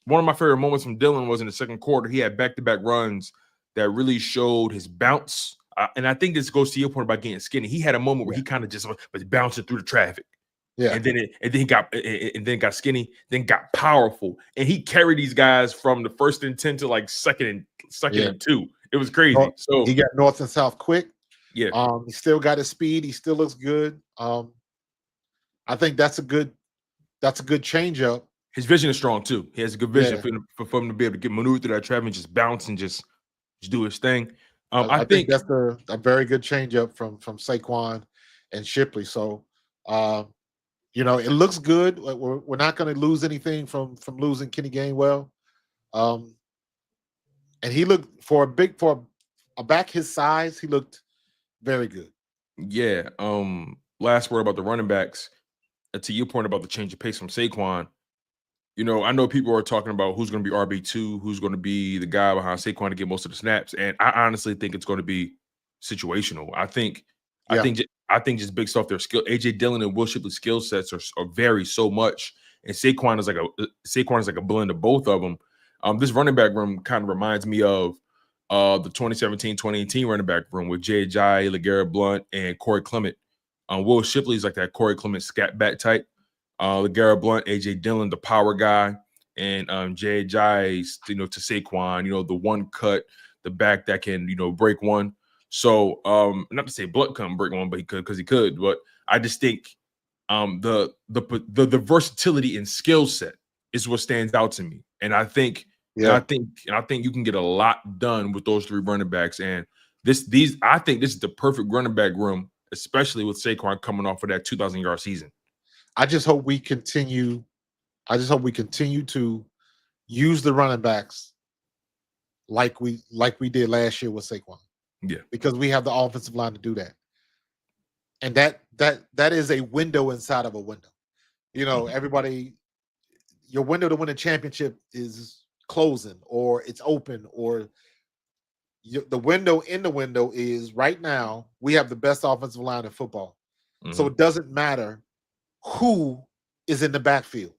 of my favorite moments from Dylan was in the second quarter. He had back-to-back runs that really showed his bounce. And I think this goes to your point about getting skinny. He had a moment where he kind of just was bouncing through the traffic. Yeah. And then he got skinny, then got powerful. And he carried these guys from the 1st and 10 to like second and 2. It was crazy. So he got north and south quick. Yeah. He still got his speed. He still looks good. I think that's a good change up. His vision is strong too. He has a good vision for him to be able to get maneuver through that traffic and just bounce and just do his thing. I think that's a very good change up from Saquon and Shipley. So it looks good. We're not going to lose anything from losing Kenny Gainwell. And he looked for a back his size, he looked very good. Yeah. Last word about the running backs. To your point about the change of pace from Saquon, I know people are talking about who's going to be RB2, who's going to be the guy behind Saquon to get most of the snaps, and I honestly think it's going to be situational. I think just based off their skill, AJ Dillon and Will Shipley's skill sets are vary so much, and Saquon is like a blend of both of them. This running back room kind of reminds me of the 2017-2018 running back room with Jihaad, LeGarrette Blount, and Corey Clement. Will Shipley's like that Corey Clement scat back type. LeGarrette Blount, AJ Dillon, the power guy, and Jihaad to Saquon, the one cut, the back that can break one. So not to say Blount couldn't break one, but he could because he could. But I just think the versatility and skill set is what stands out to me, and I think. Yeah. And I think you can get a lot done with those 3 running backs. And I think this is the perfect running back room, especially with Saquon coming off of that 2,000-yard season. I just hope we continue to use the running backs like we did last year with Saquon. Yeah. Because we have the offensive line to do that. And that is a window inside of a window. Everybody, your window to win a championship is closing or it's open, or the window in the window is right now we have the best offensive line in football. So it doesn't matter who is in the backfield.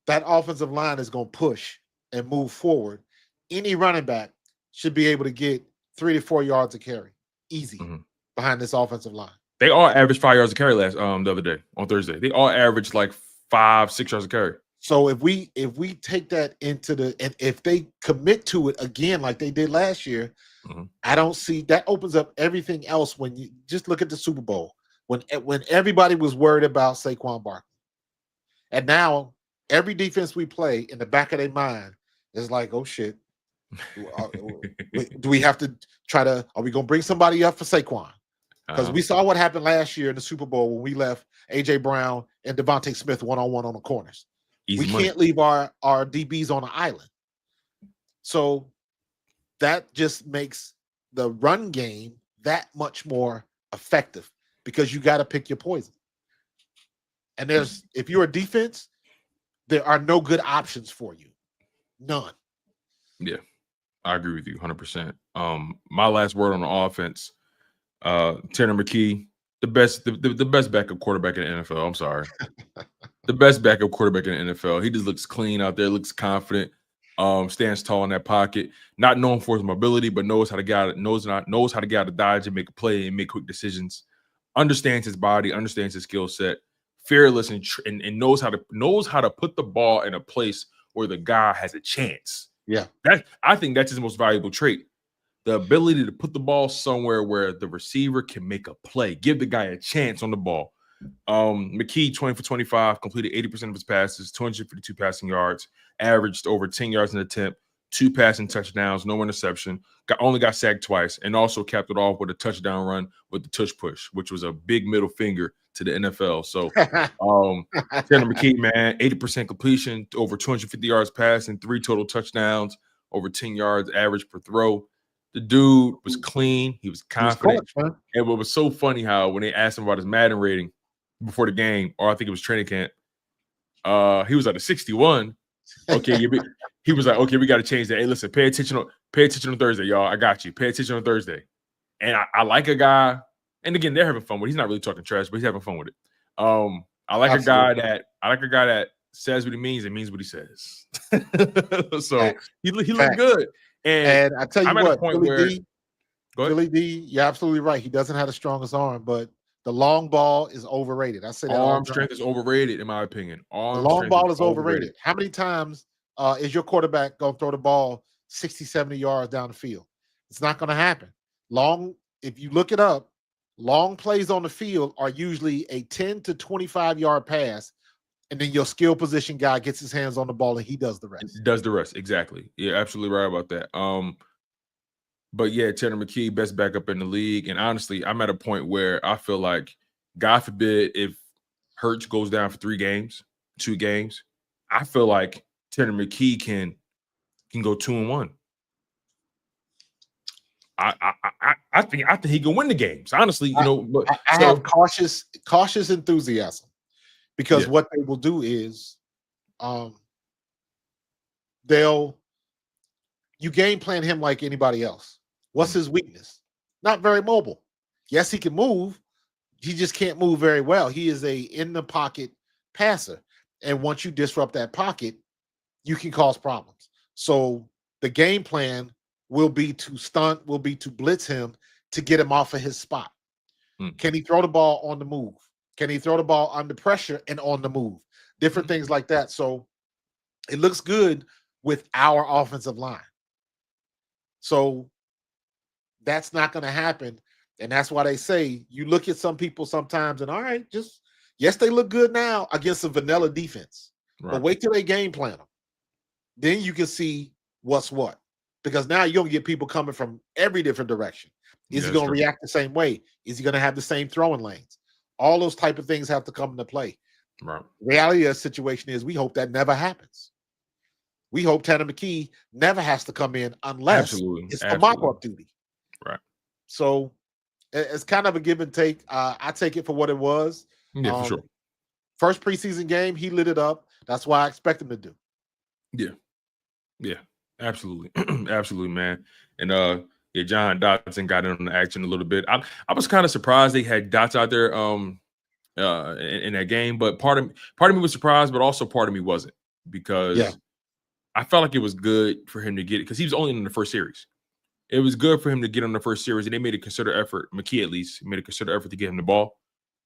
That offensive line is going to push and move forward. Any running back should be able to get 3 to 4 yards of carry easy behind this offensive line. They all averaged 5 yards of carry the other day on Thursday. They all averaged like 5-6 yards of carry. So if we take that and if they commit to it again like they did last year, I don't see that opens up everything else. When you just look at the Super Bowl, when everybody was worried about Saquon Barkley, and now every defense we play in the back of their mind is like, oh shit, do we have to are we gonna bring somebody up for Saquon? Because we saw what happened last year in the Super Bowl when we left AJ Brown and Devontae Smith one-on-one on the corners. We can't leave our DBs on an island. So that just makes the run game that much more effective because you got to pick your poison. And if you're a defense, there are no good options for you. None. Yeah, I agree with you 100%. My last word on the offense, Tanner McKee, the best backup quarterback in the NFL. I'm sorry. The best backup quarterback in the NFL. He just looks clean out there, looks confident, stands tall in that pocket, not known for his mobility, but knows how to get out of dodge and make a play and make quick decisions. Understands his body, understands his skill set, fearless and knows how to put the ball in a place where the guy has a chance. Yeah. I think that's his most valuable trait. The ability to put the ball somewhere where the receiver can make a play, give the guy a chance on the ball. McKee, 20 for 25, completed 80% of his passes, 252 passing yards, averaged over 10 yards an attempt, 2 passing touchdowns, no interception, only got sacked twice, and also capped it off with a touchdown run with the tush push, which was a big middle finger to the NFL. So Tanner McKee, man, 80% completion, over 250 yards passing, 3 total touchdowns, over 10 yards average per throw. The dude was clean. He was confident. And what was so funny how when they asked him about his Madden rating before the game, or I think it was training camp, he was at a 61. Okay, he was like, okay, we got to change that. Hey, listen, pay attention on Thursday, y'all. I got you. Pay attention on Thursday. And I like a guy, and again, they're having fun with it. He's not really talking trash, but he's having fun with it. I like Absolutely. a guy that says what he means and means what he says. So Facts. He looked good. And I tell you what, Billy D, you're absolutely right. He doesn't have the strongest arm, but the long ball is overrated. I say that arm strength is overrated, in my opinion. The long ball is overrated. How many times is your quarterback going to throw the ball 60, 70 yards down the field? It's not going to happen. If you look it up, long plays on the field are usually a 10 to 25 yard pass, and then your skill position guy gets his hands on the ball and he does the rest. Exactly. Yeah, absolutely right about that. But yeah, Tanner McKee, best backup in the league. And honestly, I'm at a point where I feel like, God forbid, if Hurts goes down for 2 games, I feel like Tanner McKee can go 2-1. I think he can win the games. Honestly, but I have cautious enthusiasm, because what they will do is you game plan him like anybody else. What's his weakness? Not very mobile. Yes, he can move. He just can't move very well. He is a in the pocket passer, and once you disrupt that pocket, you can cause problems. So the game plan will be to blitz him to get him off of his spot. Can he throw the ball on the move? Can he throw the ball under pressure and on the move? Different things like that. So it looks good with our offensive line. So that's not going to happen. And that's why they say you look at some people sometimes and, all right, yes, they look good now against a vanilla defense. Right. But wait till they game plan them. Then you can see what's what. Because now you're going to get people coming from every different direction. Is he going to react the same way? Is he going to have the same throwing lanes? All those type of things have to come into play. Right. Reality of the situation is we hope that never happens. We hope Tanner McKee never has to come in unless it's for mop-up duty. Right. So it's kind of a give and take. I take it for what it was. Yeah, for sure. First preseason game, he lit it up. That's why I expect him to do. Yeah. Absolutely. Absolutely, man. And John Dotson got in on the action a little bit. I was kind of surprised they had Dots out there in that game, but part of me was surprised, but also part of me wasn't, because I felt like it was good for him to get it, because he was only in the first series. It was good for him to get on the first series, and they made a concerted effort. McKee, at least, made a concerted effort to get him the ball.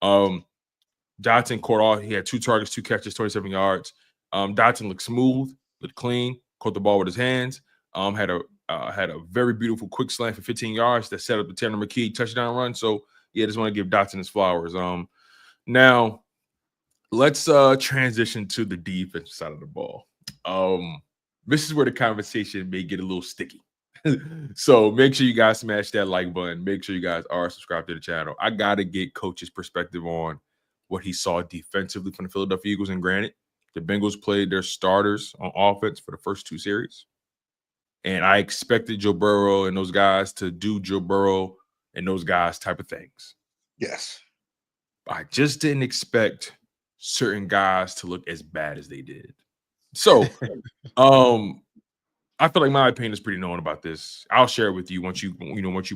Dotson caught all. He had 2 targets, 2 catches, 27 yards. Dotson looked smooth, looked clean, caught the ball with his hands. Had a very beautiful quick slant for 15 yards that set up the Tanner McKee touchdown run. So yeah, just want to give Dotson his flowers. Now let's transition to the defensive side of the ball. This is where the conversation may get a little sticky. So make sure you guys smash that like button. Make sure you guys are subscribed to the channel. I gotta get Coach's perspective on what he saw defensively from the Philadelphia Eagles. And granted, the Bengals played their starters on offense for the first 2 series. And I expected Joe Burrow and those guys to do Joe Burrow and those guys type of things. Yes. I just didn't expect certain guys to look as bad as they did. So I feel like my opinion is pretty known about this. I'll share it with you once you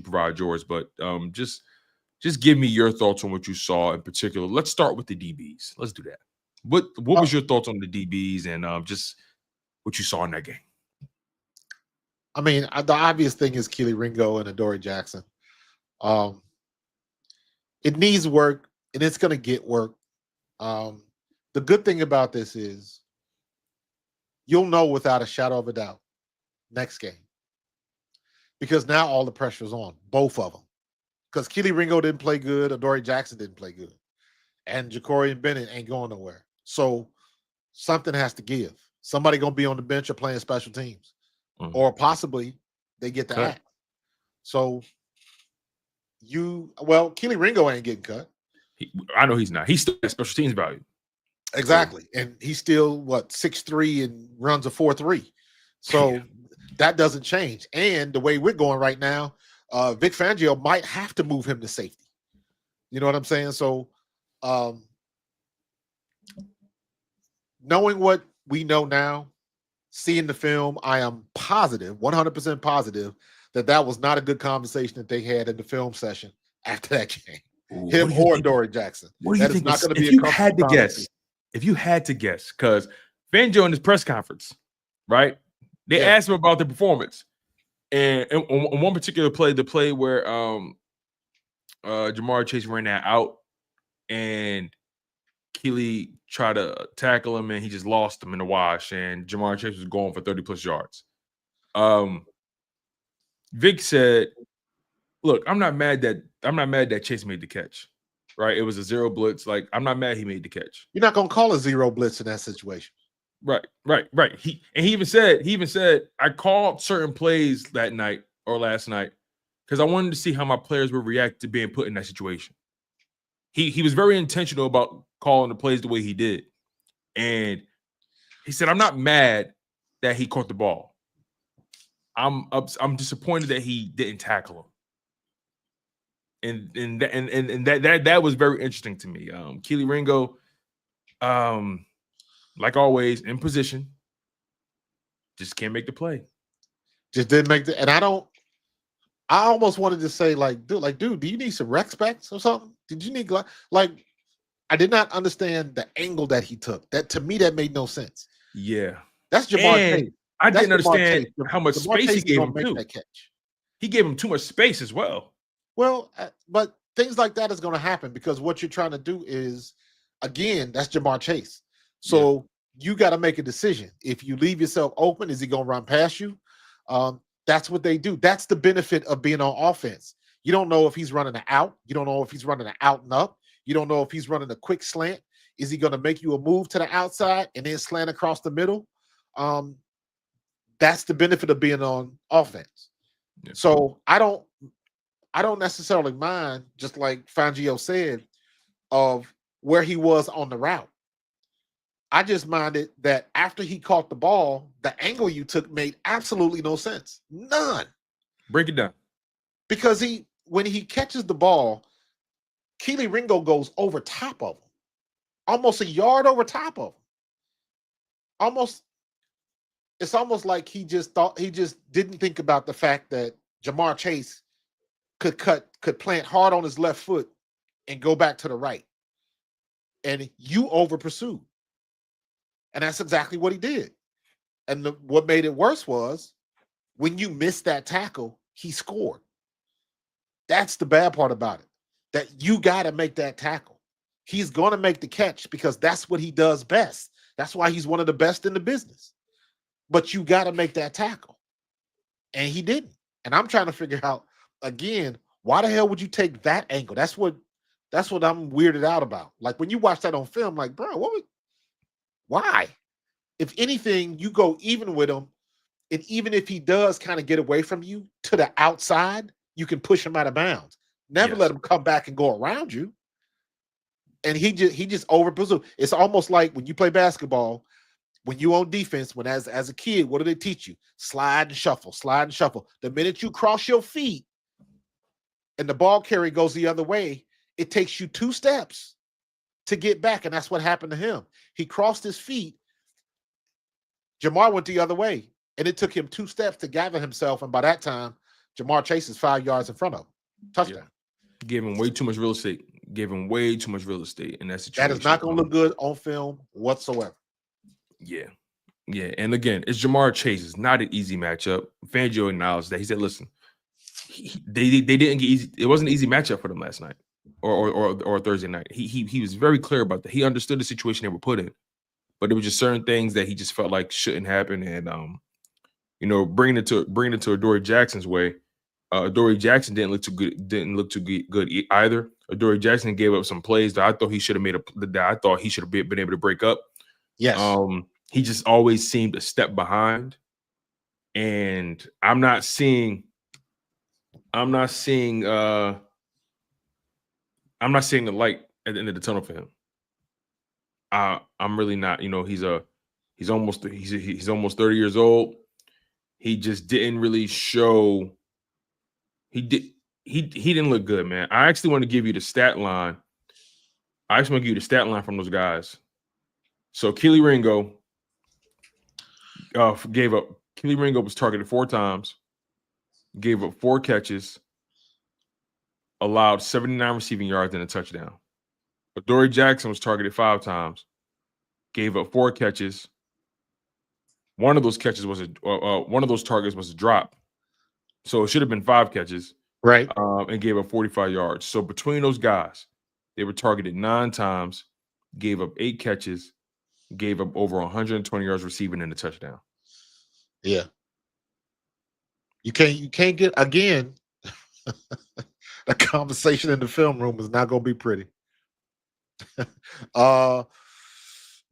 provide yours, but just give me your thoughts on what you saw in particular. Let's start with the DBs. Let's do that. What was your thoughts on the DBs and just what you saw in that game? I mean, the obvious thing is Keely Ringo and Adoree Jackson. It needs work, and it's going to get work. The good thing about this is you'll know without a shadow of a doubt next game, because now all the pressure is on both of them. Because Keely Ringo didn't play good, Adoree Jackson didn't play good, and Ja'Cory Bennett ain't going nowhere. So something has to give. Somebody going to be on the bench or playing special teams. Or possibly they get the act. So Keely Ringo ain't getting cut. I know he's not. He's still at special teams value. Exactly. And he's still 6'3" and runs a 4.3. So that doesn't change. And the way we're going right now, Vic Fangio might have to move him to safety. You know what I'm saying? So, knowing what we know now, seeing the film, I am positive, 100% positive, that was not a good conversation that they had in the film session after that game. Ooh, Him or Dory Jackson. What do you think? If you had to guess, because Fangio in his press conference, right? They asked him about the performance, and on one particular play, the play where Ja'Marr Chase ran that out, and Keely tried to tackle him, and he just lost him in the wash, and Ja'Marr Chase was going for 30+ yards. Vic said, "Look, I'm not mad that Chase made the catch. Right? It was a zero blitz. Like, I'm not mad he made the catch. You're not gonna call a zero blitz in that situation." Right. He even said, I called certain plays that night or last night because I wanted to see how my players would react to being put in that situation. He was very intentional about calling the plays the way he did. And he said, I'm not mad that he caught the ball. I'm disappointed that he didn't tackle him. And that was very interesting to me. Keely Ringo, like always, in position, just can't make the play. Just didn't make the. And I almost wanted to say, dude, do you need some rec specs or something? Did you need like? I did not understand the angle that he took. That to me, that made no sense. Yeah, that's Ja'Marr Chase. I didn't understand how much space he gave him too. That catch. He gave him too much space as well. Well, but things like that is going to happen because what you're trying to do is, again, that's Ja'Marr Chase. So you got to make a decision. If you leave yourself open, is he going to run past you? That's what they do. That's the benefit of being on offense. You don't know if he's running an out. You don't know if he's running an out and up. You don't know if he's running a quick slant. Is he going to make you a move to the outside and then slant across the middle? That's the benefit of being on offense. Yeah. So I don't necessarily mind, just like Fangio said, of where he was on the route. I just minded that after he caught the ball, the angle you took made absolutely no sense. None. Break it down. Because when he catches the ball, Keely Ringo goes over top of him. Almost a yard over top of him. It's almost like he just didn't think about the fact that Ja'Marr Chase could plant hard on his left foot and go back to the right. And you over pursued. And that's exactly what he did. And what made it worse was when you missed that tackle, he scored. That's the bad part about it. That you got to make that tackle. He's going to make the catch because that's what he does best. That's why he's one of the best in the business. But you got to make that tackle. And he didn't. And I'm trying to figure out, again, why the hell would you take that angle? That's what I'm weirded out about. Like when you watch that on film, like, bro, why? If anything, you go even with him, and even if he does kind of get away from you to the outside, you can push him out of bounds. Never let him come back and go around you. And he just over pursued. It's almost like when you play basketball, when you on defense, when as a kid, what do they teach you? Slide and shuffle, slide and shuffle. The minute you cross your feet and the ball carry goes the other way, it takes you 2 steps to get back. And that's what happened to him. He crossed his feet. Ja'Marr went the other way. And it took him 2 steps to gather himself. And by that time, Ja'Marr Chase is 5 yards in front of him. Touchdown. Yeah. Gave him way too much real estate. In that situation. That is not going to look good on film whatsoever. Yeah. And again, it's Ja'Marr Chase. It's not an easy matchup. Fangio acknowledged that. He said, listen, they didn't get easy. It wasn't an easy matchup for them last night or Thursday night. He was very clear about that. He understood the situation they were put in, but there were just certain things that he just felt like shouldn't happen. And bringing it to Ojulari Jackson's way, Ojulari Jackson didn't look too good either. Ojulari Jackson gave up some plays that I thought he should have been able to break up. Yes. He just always seemed a step behind, and I'm not seeing the light at the end of the tunnel for him. I'm really not. He's almost 30 years old. he just didn't really show. He didn't look good, man. I actually want to give you the stat line. From those guys. So Keely Ringo gave up. Keely Ringo was targeted 4 times, gave up 4 catches, allowed 79 receiving yards and a touchdown. But Dory Jackson was targeted 5 times, gave up 4 catches. One of those targets was a drop, so it should have been 5 catches, Right. and gave up 45 yards. So between those guys, they were targeted 9 times, gave up 8 catches, gave up over 120 yards receiving and a touchdown. Yeah. You can't get again. The conversation in the film room is not going to be pretty. Michael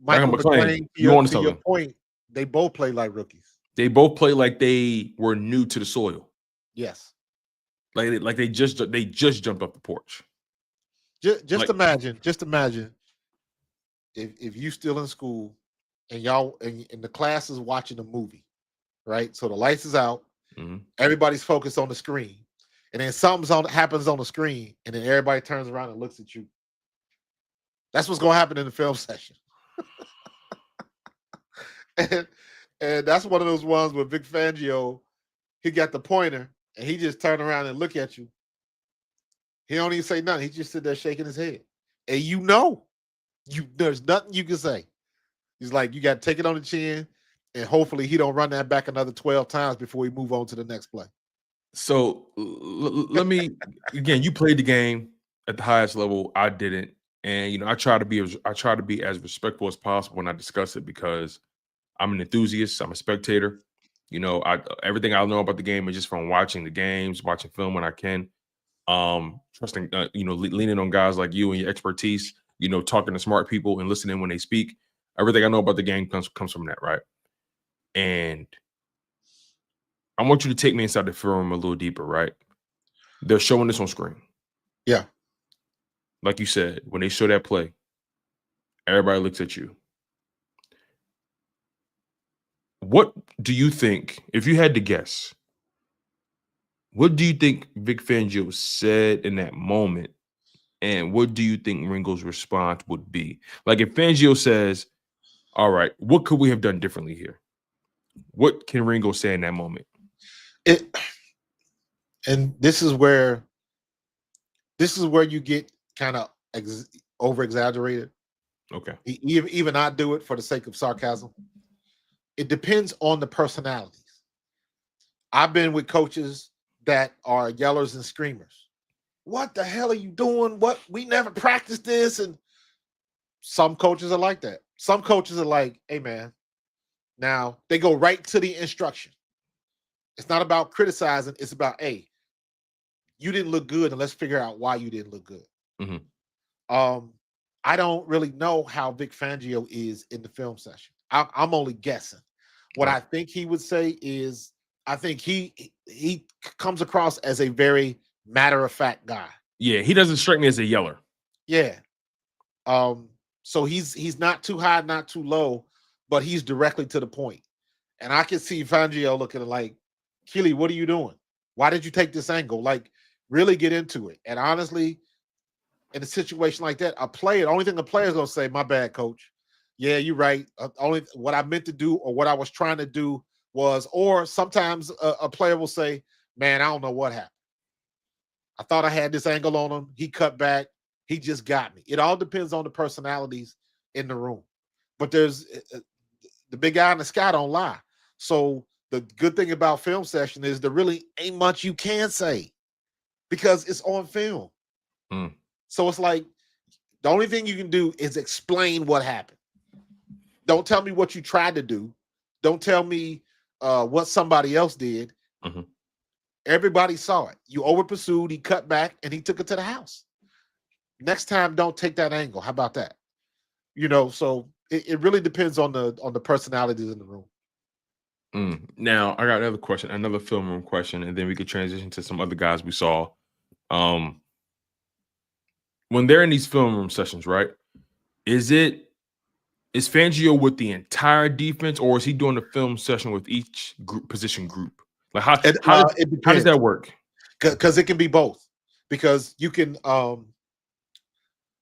McClain, to your point, they both play like rookies. They both play like they were new to the soil. Yes. Like they just jumped off the porch. Just imagine if you still in school and y'all and the class is watching a movie, right? So the lights is out, everybody's focused on the screen, and then something happens on the screen, and then everybody turns around and looks at you. That's what's going to happen in the film session. and that's one of those ones where Vic Fangio, he got the pointer, and he just turned around and look at you. He don't even say nothing. He just sit there shaking his head. And there's nothing you can say. He's like, you got to take it on the chin, and hopefully he don't run that back another 12 times before we move on to the next play. So let me, again, you played the game at the highest level. I didn't. And, I try to be as respectful as possible when I discuss it because I'm an enthusiast. I'm a spectator. Everything I know about the game is just from watching the games, watching film when I can. Trusting, leaning on guys like you and your expertise, talking to smart people and listening when they speak. Everything I know about the game comes from that, right? And I want you to take me inside the film room a little deeper, right? They're showing this on screen. Yeah. Like you said, when they show that play, everybody looks at you. What do you think, if you had to guess, what do you think Vic Fangio said in that moment? And what do you think Ringo's response would be? Like if Fangio says, all right, what could we have done differently here? What can Ringo say in that moment? And this is where you get kind of over exaggerated. Okay. Even I do it for the sake of sarcasm. It depends on the personalities. I've been with coaches that are yellers and screamers. What the hell are you doing? What? We never practiced this. And some coaches are like that. Some coaches are like, hey, man. Now, they go right to the instruction. It's not about criticizing. It's about, hey, you didn't look good, and let's figure out why you didn't look good. I don't really know how Vic Fangio is in the film session. I'm only guessing. What I think he would say is, I think he comes across as a very matter-of-fact guy. Yeah, he doesn't strike me as a yeller. Yeah. So he's not too high, not too low, but he's directly to the point. And I can see Fangio looking like, Keely, what are you doing? Why did you take this angle? Like, really get into it. And honestly, in a situation like that, the only thing a player is going to say, my bad, coach. Yeah, you're right. Only what I meant to do or what I was trying to do was, or sometimes a player will say, man, I don't know what happened. I thought I had this angle on him. He cut back. He just got me. It all depends on the personalities in the room. But there's the big guy in the sky don't lie. So the good thing about film session is there really ain't much you can say because it's on film. So it's like the only thing you can do is explain what happened. Don't tell me what you tried to do. Don't tell me what somebody else did. Everybody saw it. You over pursued, he cut back, and he took it to the house. Next time, don't take that angle. How about that? So it really depends on the personalities in the room. Now, I got another question, another film room question, and then we could transition to some other guys we saw. When they're in these film room sessions, right? Is it Is Fangio with the entire defense, or is he doing a film session with each position group? Like It how depends. does that work? Because it can be both. Because you can,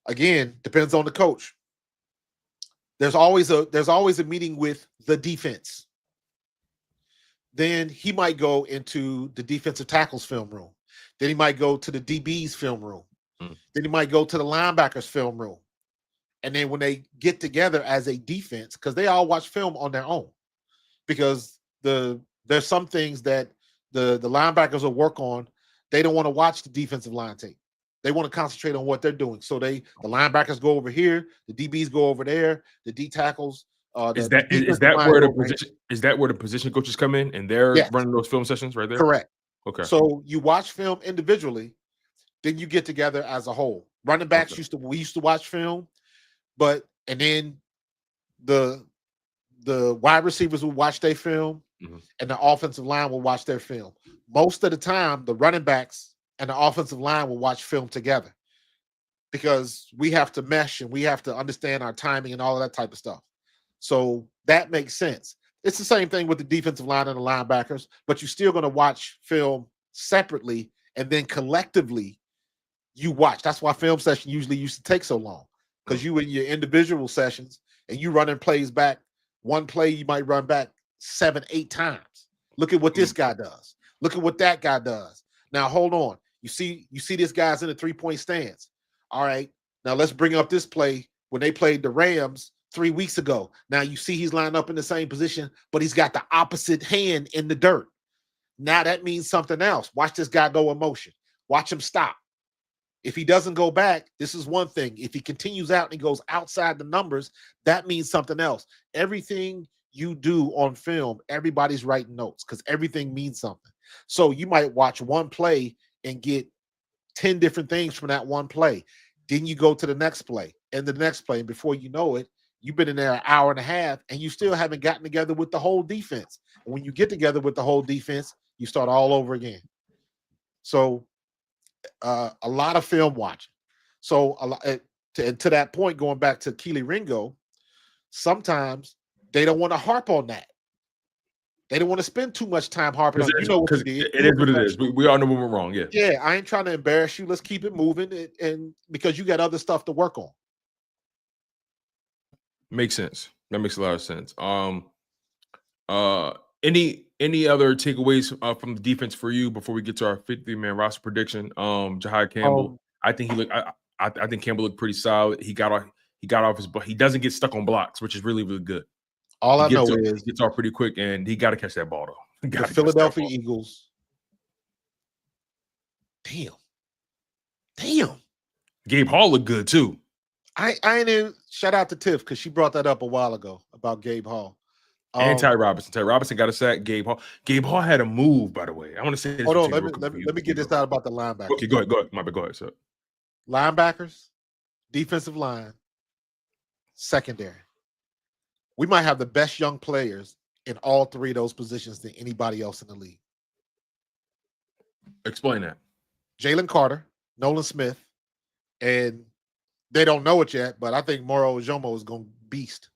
again, depends on the coach. There's always a meeting with the defense. Then he might go into the defensive tackles film room. Then he might go to the DB's film room. Then he might go to the linebackers film room. And then when they get together as a defense, because they all watch film on their own, because there's some things that the linebackers will work on. They don't want to watch the defensive line tape. They want to concentrate on what they're doing. So the linebackers go over here, the DBs go over there, the D tackles. Is that where the position coaches come in and they're running those film sessions right there? Correct. Okay. So you watch film individually, then you get together as a whole. Running backs we used to watch film, and then the wide receivers will watch their film, and the offensive line will watch their film. Most of the time, the running backs and the offensive line will watch film together because we have to mesh and we have to understand our timing and all of that type of stuff. So that makes sense. It's the same thing with the defensive line and the linebackers, but you're still going to watch film separately and then collectively you watch. That's why film session usually used to take so long, because you in your individual sessions and you running plays back. One play you might run back 7-8 times. Look at what this guy does. Look at what that guy does. Now hold on. You see this guy's in a 3-point stance. All right. Now let's bring up this play when they played the Rams 3 weeks ago. Now you see he's lined up in the same position, but he's got the opposite hand in the dirt. Now that means something else. Watch this guy go in motion. Watch him stop. If he doesn't go back, this is one thing. If he continues out and he goes outside the numbers, that means something else. Everything you do on film, everybody's writing notes because everything means something. So you might watch one play and get 10 different things from that one play. Then you go to the next play and the next play. And before you know it, you've been in there an hour and a half and you still haven't gotten together with the whole defense. And when you get together with the whole defense, you start all over again. So a lot of film watching. So to that point, going back to Keely Ringo, sometimes they don't want to harp on that. They don't want to spend too much time harping on it. You know what you did. It is what it is. We all know when we're wrong. Yeah. Yeah, I ain't trying to embarrass you. Let's keep it moving, and because you got other stuff to work on. Makes sense. That makes a lot of sense. Any other takeaways from the defense for you before we get to our 50-man roster prediction? Jihaad Campbell, I think he looked. I think Campbell looked pretty solid. He got off his, but he doesn't get stuck on blocks, which is really, really good. All I know is he gets off pretty quick, and he got to catch that ball though. The Philadelphia Eagles. Damn. Gabe Hall looked good too. I ain't even shout out to Tiff because she brought that up a while ago about Gabe Hall. And Ty Robinson. Ty Robinson got a sack. Gabe Hall had a move, by the way. I want to say this. Hold on, let me get this out about the linebackers. Okay, go ahead. Go ahead, sir. Linebackers, defensive line, secondary. We might have the best young players in all three of those positions than anybody else in the league. Explain that. Jalen Carter, Nolan Smith, and they don't know it yet, but I think Moro Ojomo is going to beast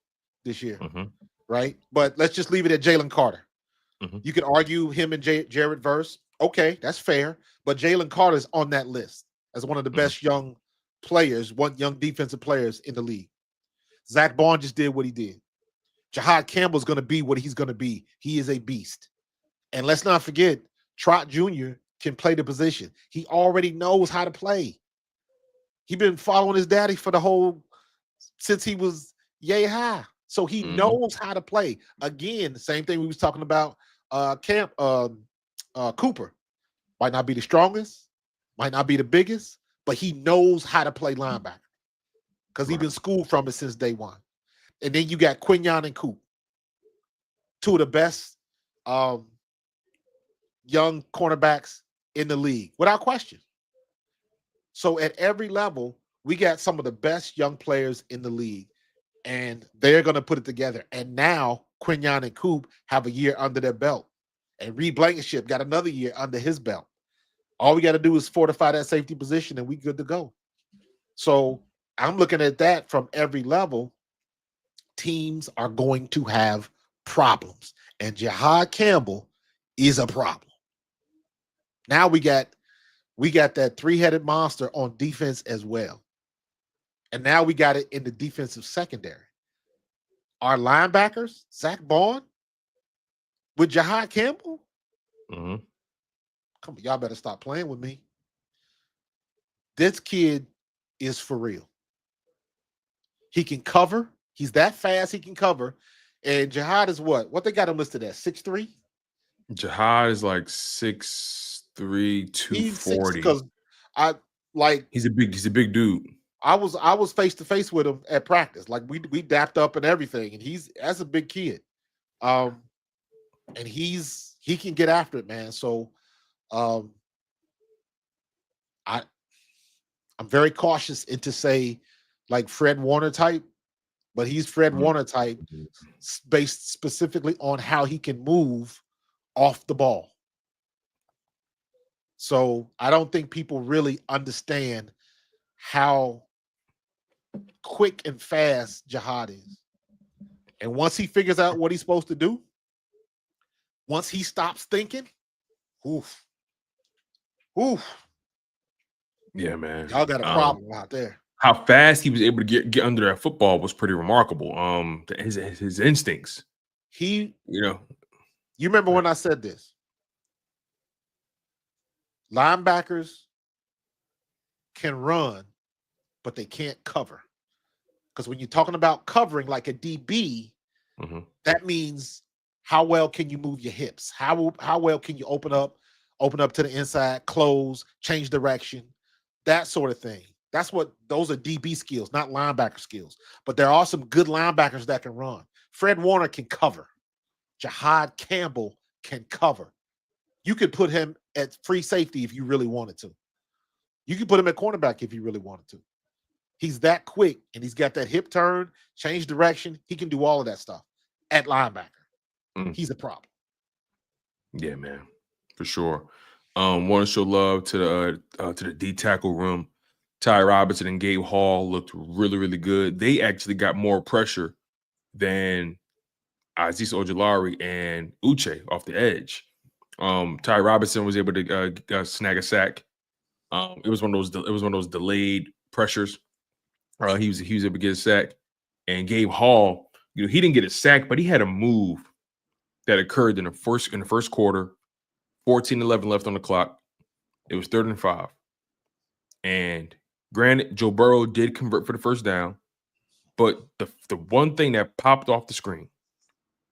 this year, right? But let's just leave it at Jalen Carter. You can argue him and Jared Verse. Okay, that's fair, but Jalen Carter's on that list as one of the best young players, young defensive players in the league. Zach Bond just did what he did. Jihaad Campbell's going to be what he's going to be. He is a beast. And let's not forget, Trot Jr. can play the position. He already knows how to play. He's been following his daddy since he was yay high. So he knows how to play. Again, the same thing we was talking about Cooper. Might not be the strongest, might not be the biggest, but he knows how to play linebacker because he's been schooled from it since day one. And then you got Quinyon and Coop, two of the best young cornerbacks in the league, without question. So at every level, we got some of the best young players in the league, and they're going to put it together. And now Quinyon and Coop have a year under their belt, and Reed Blankenship got another year under his belt. All we got to do is fortify that safety position, and we good to go. So I'm looking at that from every level. teams are going to have problems. And Jihaad Campbell is a problem. Now we got that three-headed monster on defense as well. And now we got it in the defensive secondary. Our linebackers, Zach Bond with Jihaad Campbell. Mm-hmm. Come on, y'all better stop playing with me. This kid is for real. He can cover. He's that fast. He can cover. And Jihaad is what? What they got him listed at? 6'3"? Jihaad is like 6'3", 240. Because he's a big dude. I was face to face with him at practice. Like we dapped up and everything, and that's a big kid. And he can get after it, man. So I'm very cautious to say like Fred Warner type, but he's Fred Warner type based specifically on how he can move off the ball. So I don't think people really understand how quick and fast Jihaad is. And once he figures out what he's supposed to do, once he stops thinking, oof. Yeah, man. Y'all got a problem out there. How fast he was able to get under that football was pretty remarkable. His instincts. You remember when I said this? Linebackers can run, but they can't cover. Because when you're talking about covering like a DB, that means how well can you move your hips? How well can you open up to the inside, close, change direction, that sort of thing. Those are DB skills, not linebacker skills. But there are some good linebackers that can run. Fred Warner can cover. Jihaad Campbell can cover. You could put him at free safety if you really wanted to. You could put him at cornerback if you really wanted to. He's that quick, and he's got that hip turn, change direction. He can do all of that stuff at linebacker. He's a problem. Yeah, man, for sure. Want to show love to the D tackle room. Ty Robinson and Gabe Hall looked really, really good. They actually got more pressure than Azeez Ojulari and Uche off the edge. Ty Robinson was able to snag a sack. It was one of those delayed pressures. He was able to get a sack. And Gabe Hall, he didn't get a sack, but he had a move that occurred in the first quarter. 14-11 left on the clock. It was 3rd and 5. And granted, Joe Burrow did convert for the first down, but the one thing that popped off the screen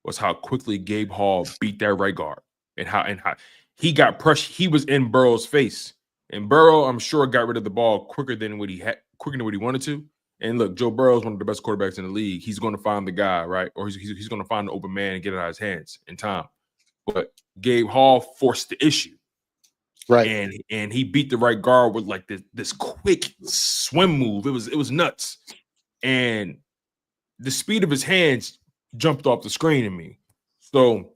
was how quickly Gabe Hall beat that right guard and how he got pressure. He was in Burrow's face, and Burrow, I'm sure, got rid of the ball quicker than what he wanted to. And look, Joe Burrow is one of the best quarterbacks in the league. He's going to find the guy, right? Or he's going to find the open man and get it out of his hands in time. But Gabe Hall forced the issue. Right. And he beat the right guard with like this quick swim move. It was nuts. And the speed of his hands jumped off the screen in me. So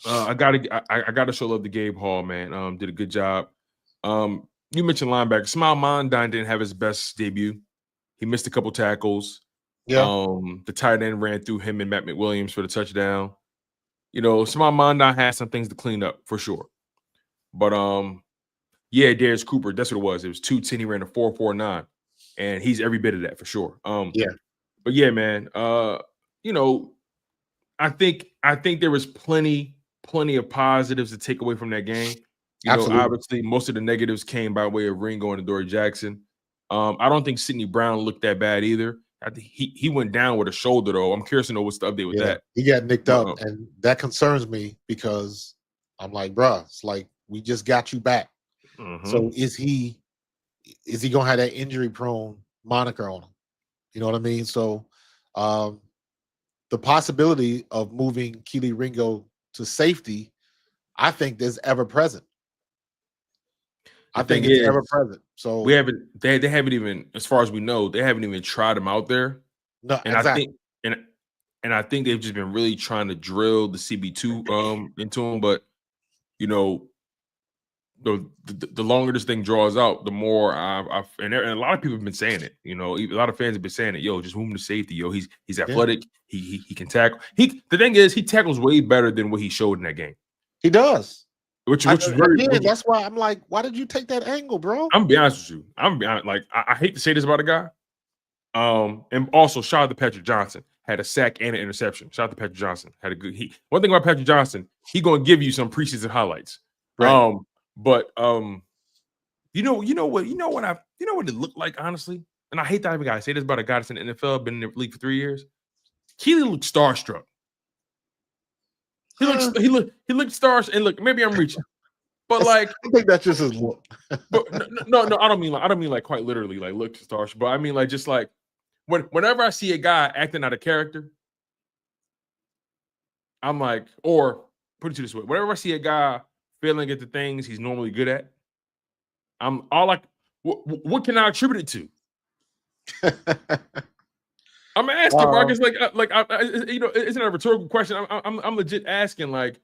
I gotta show love to Gabe Hall, man. Did a good job. You mentioned linebacker. Smile Mondine didn't have his best debut. He missed a couple tackles. Yeah. The tight end ran through him and Matt McWilliams for the touchdown. Smile Mondine had some things to clean up for sure. But yeah, Darius Cooper, that's what it was. It was 210. He ran a 4.49, and he's every bit of that for sure. Yeah. But yeah, man. I think there was plenty of positives to take away from that game. Absolutely. Obviously, most of the negatives came by way of Ringo and Adoree Jackson. I don't think Sidney Brown looked that bad either. I think he went down with a shoulder, though. I'm curious to know what's the update with that. He got nicked up, and that concerns me because I'm like, bruh, it's like we just got you back. So is he gonna have that injury prone moniker on him? You know what I mean? So the possibility of moving Kelee Ringo to safety, I think is ever present. I think it's ever present. So they haven't even, as far as we know, they haven't even tried him out there. No, and exactly. I think they've just been really trying to drill the CB2 into him, but the longer this thing draws out, the more and a lot of people have been saying it. You know, a lot of fans have been saying it. Yo, just move him to safety. Yo, he's athletic. He can tackle. The thing is, he tackles way better than what he showed in that game. He does. Which is very. That's why I'm like, why did you take that angle, bro? I'm gonna be honest with you. I hate to say this about a guy. And also shout out to Patrick Johnson. Had a sack and an interception. Shout out to Patrick Johnson. Had a good. One thing about Patrick Johnson, he gonna give you some preseason highlights. Right. But you know what it looked like, honestly. And I hate that I gotta say this about a guy that's in the NFL, been in the league for 3 years. Keely looked starstruck. He looked starstruck. And look, maybe I'm reaching, but like I think that's just his look. But no, I don't mean like quite literally like look starstruck, but I mean like just like whenever I see a guy acting out of character, I'm like, or put it to this way, whenever I see a guy failing at the things he's normally good at, I'm all like, what can I attribute it to? I'm asking, Marcus, isn't it a rhetorical question? I'm legit asking, like,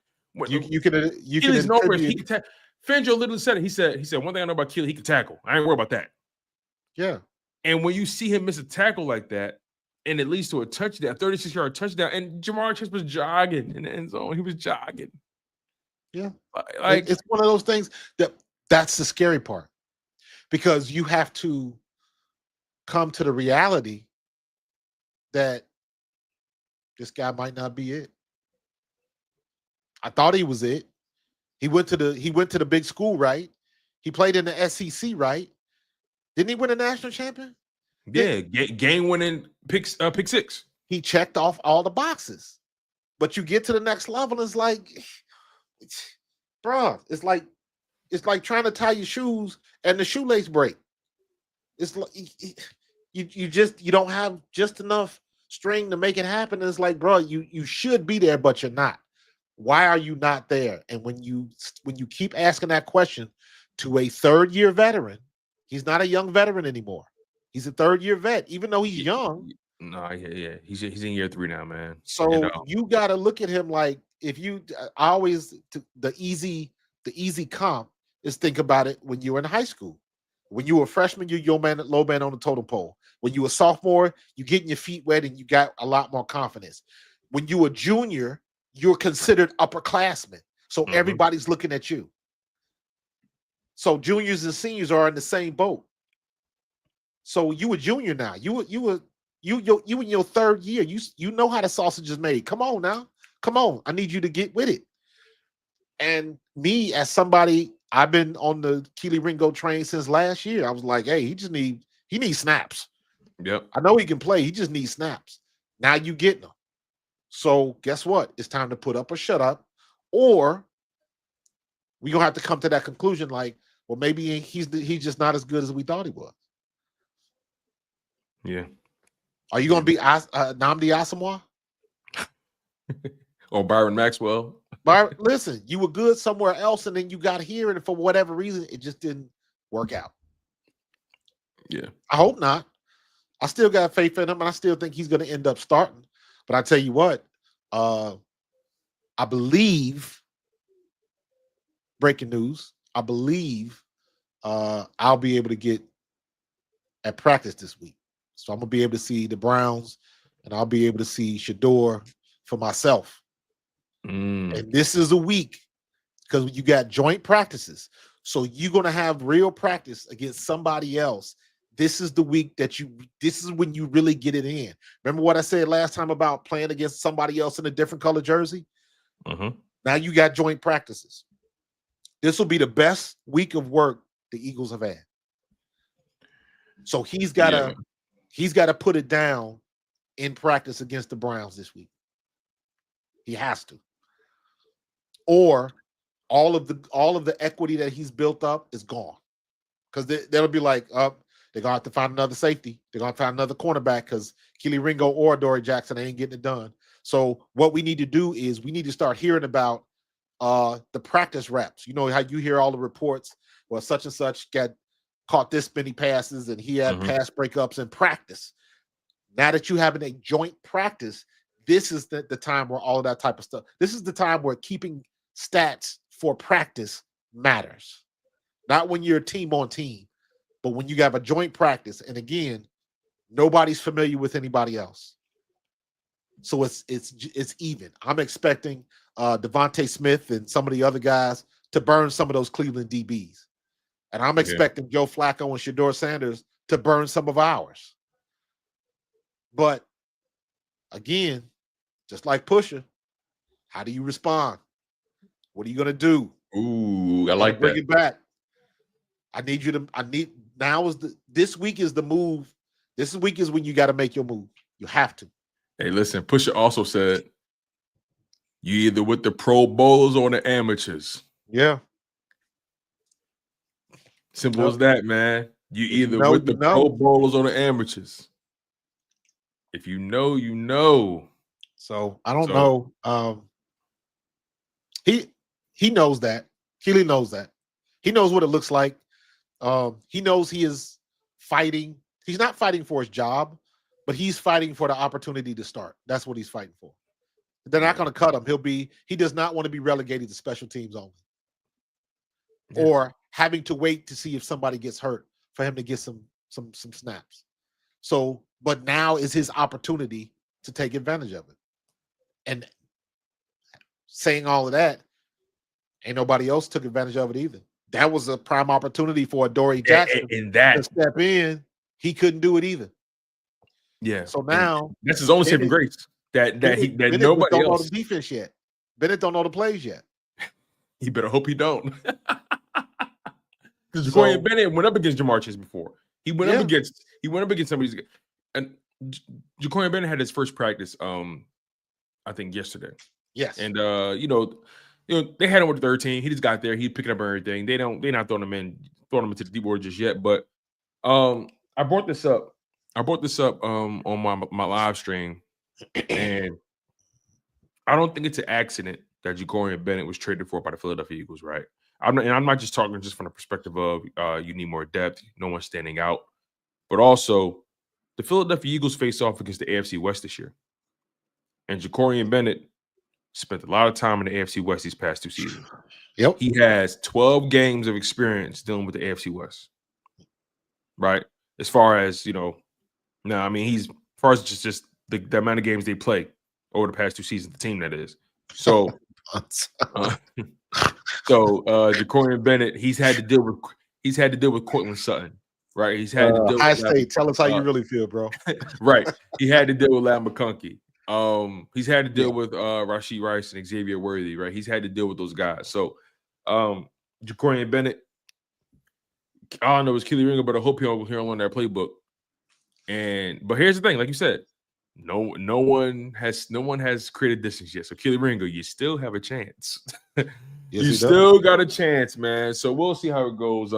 you can Fangio literally said it. He said one thing I know about Keely, he can tackle. I ain't worried about that. Yeah. And when you see him miss a tackle like that, and it leads to a touchdown, 36-yard touchdown, and Jamar Chase was jogging in the end zone. He was jogging. Yeah. Like it's one of those things that's the scary part. Because you have to come to the reality that this guy might not be it. I thought he was it. He went to the big school, right? He played in the SEC, right? Didn't he win a national champion? Yeah, game winning pick six. He checked off all the boxes. But you get to the next level, it's like, bro, it's like trying to tie your shoes and the shoelace break. It's like you don't have just enough string to make it happen. It's like, bro, you should be there, but you're not. Why are you not there? And when you keep asking that question to a third-year veteran, he's not a young veteran anymore. He's a third-year vet, even though he's young. No, yeah. He's in year 3 now, man. So you got to look at him like the easy comp is think about it when you were in high school. When you were a freshman, you're low man on the totem pole. When you were a sophomore, you're getting your feet wet and you got a lot more confidence. When you were a junior, you're considered upperclassmen. So everybody's looking at you. So juniors and seniors are in the same boat. So you a junior now. You in your third year. You know how the sausage is made. Come on now. Come on. I need you to get with it. And me as somebody, I've been on the Keely Ringo train since last year. I was like, hey, he needs snaps. Yep. I know he can play. He just needs snaps. Now you getting them. So guess what? It's time to put up or shut up, or we're gonna have to come to that conclusion. Like, well, maybe he's just not as good as we thought he was. Yeah. Are you gonna be Nnamdi Asomugha or Byron Maxwell? Listen, you were good somewhere else, and then you got here, and for whatever reason, it just didn't work out. Yeah. I hope not. I still got faith in him, and I still think he's going to end up starting. But I tell you what, I believe, breaking news, I believe I'll be able to get at practice this week. So I'm going to be able to see the Browns, and I'll be able to see Shador for myself. And this is a week because you got joint practices. So you're going to have real practice against somebody else. This is the week this is when you really get it in. Remember what I said last time about playing against somebody else in a different color jersey? Now you got joint practices. This will be the best week of work the Eagles have had. So he's got to put it down in practice against the Browns this week. He has to. Or all of the equity that he's built up is gone. Because they'll be like, they're going to have to find another safety. They're going to find another cornerback because Keely Ringo or Dory Jackson ain't getting it done. So what we need to do is we need to start hearing about the practice reps. You know how you hear all the reports, well, such and such caught this many passes and he had pass breakups in practice. Now that you having a joint practice, this is the time where all of that type of stuff. This is the time where keeping stats for practice matters. Not when you're team on team, but when you have a joint practice. And again, nobody's familiar with anybody else. So it's even. I'm expecting Devontae Smith and some of the other guys to burn some of those Cleveland DBs. And I'm expecting Joe Flacco and Shedeur Sanders to burn some of ours. But again, just like Pusha, how do you respond? What are you going to do? Ooh, I like bring that. it back. This week is the move. This week is when you got to make your move. You have to. Hey, listen, Pusha also said, you either with the Pro Bowlers or the amateurs. Yeah. Simple as that, man. You either know, with the Pro Bowlers or the amateurs. If you know, you know. So I don't know. He knows that. Keely knows that. He knows what it looks like. He knows he is fighting. He's not fighting for his job, but he's fighting for the opportunity to start. That's what he's fighting for. They're not going to cut him. He does not want to be relegated to special teams only. Yeah. Or having to wait to see if somebody gets hurt for him to get some snaps. So, but now is his opportunity to take advantage of it. And saying all of that, ain't nobody else took advantage of it either. That was a prime opportunity for Adoree Jackson to step in. He couldn't do it either. Yeah. So now that's his own saving grace. That Bennett nobody don't else know the defense yet. Bennett don't know the plays yet. He better hope he don't. Because Quinyon Bennett went up against Jamar Chase before. He went up against somebody's, and Quinyon Bennett had his first practice. I think yesterday. Yes. And they had him with the 13. He just got there. He picked up everything. They're not throwing him into the deep board just yet. But I brought this up. On my live stream, and I don't think it's an accident that Quinyon Bennett was traded for by the Philadelphia Eagles, right? I'm not just talking just from the perspective of you need more depth, no one's standing out, but also the Philadelphia Eagles face off against the AFC West this year, and Quinyon Bennett spent a lot of time in the AFC West these past 2 seasons. Yep, he has 12 games of experience dealing with the AFC West, right? As far as he's as far as just the amount of games they play over the past 2 seasons, the team that is. So, Quinyon Bennett, he's had to deal with Cortland Sutton, right? He's had to deal with State. Tell us how you really feel, bro. Right. He had to deal with Lam McConkey. He's had to deal with Rashee Rice and Xavier Worthy, right? He's had to deal with those guys. So, Quinyon Bennett, I don't know it's Keely Ringo, but I hope he'll learn that playbook. But here's the thing, like you said, no one has created distance yet. So Keely Ringo, you still have a chance. Yes, you still got a chance, man. So we'll see how it goes.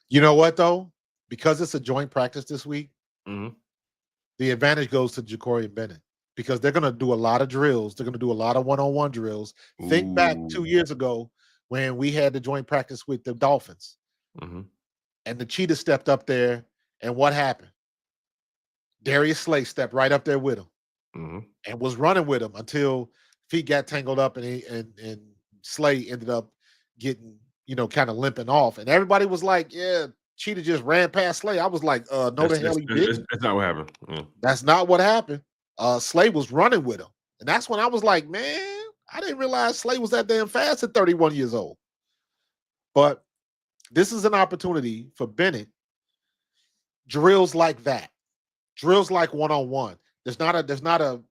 You know what though? Because it's a joint practice this week, the advantage goes to Quinyon Bennett because they're gonna do a lot of drills. They're gonna do a lot of one-on-one drills. Think back 2 years ago when we had the joint practice with the Dolphins, and the Cheetah stepped up there, and what happened? Darius Slay stepped right up there with him and was running with him until feet got tangled up and Slay ended up getting, kind of limping off. And everybody was like, yeah, Cheetah just ran past Slay. I was like, no, the hell he didn't. That's not what happened. That's not what happened. Slay was running with him. And that's when I was like, man, I didn't realize Slay was that damn fast at 31 years old. But this is an opportunity for Bennett. Drills like that. Drills like one-on-one. There's not a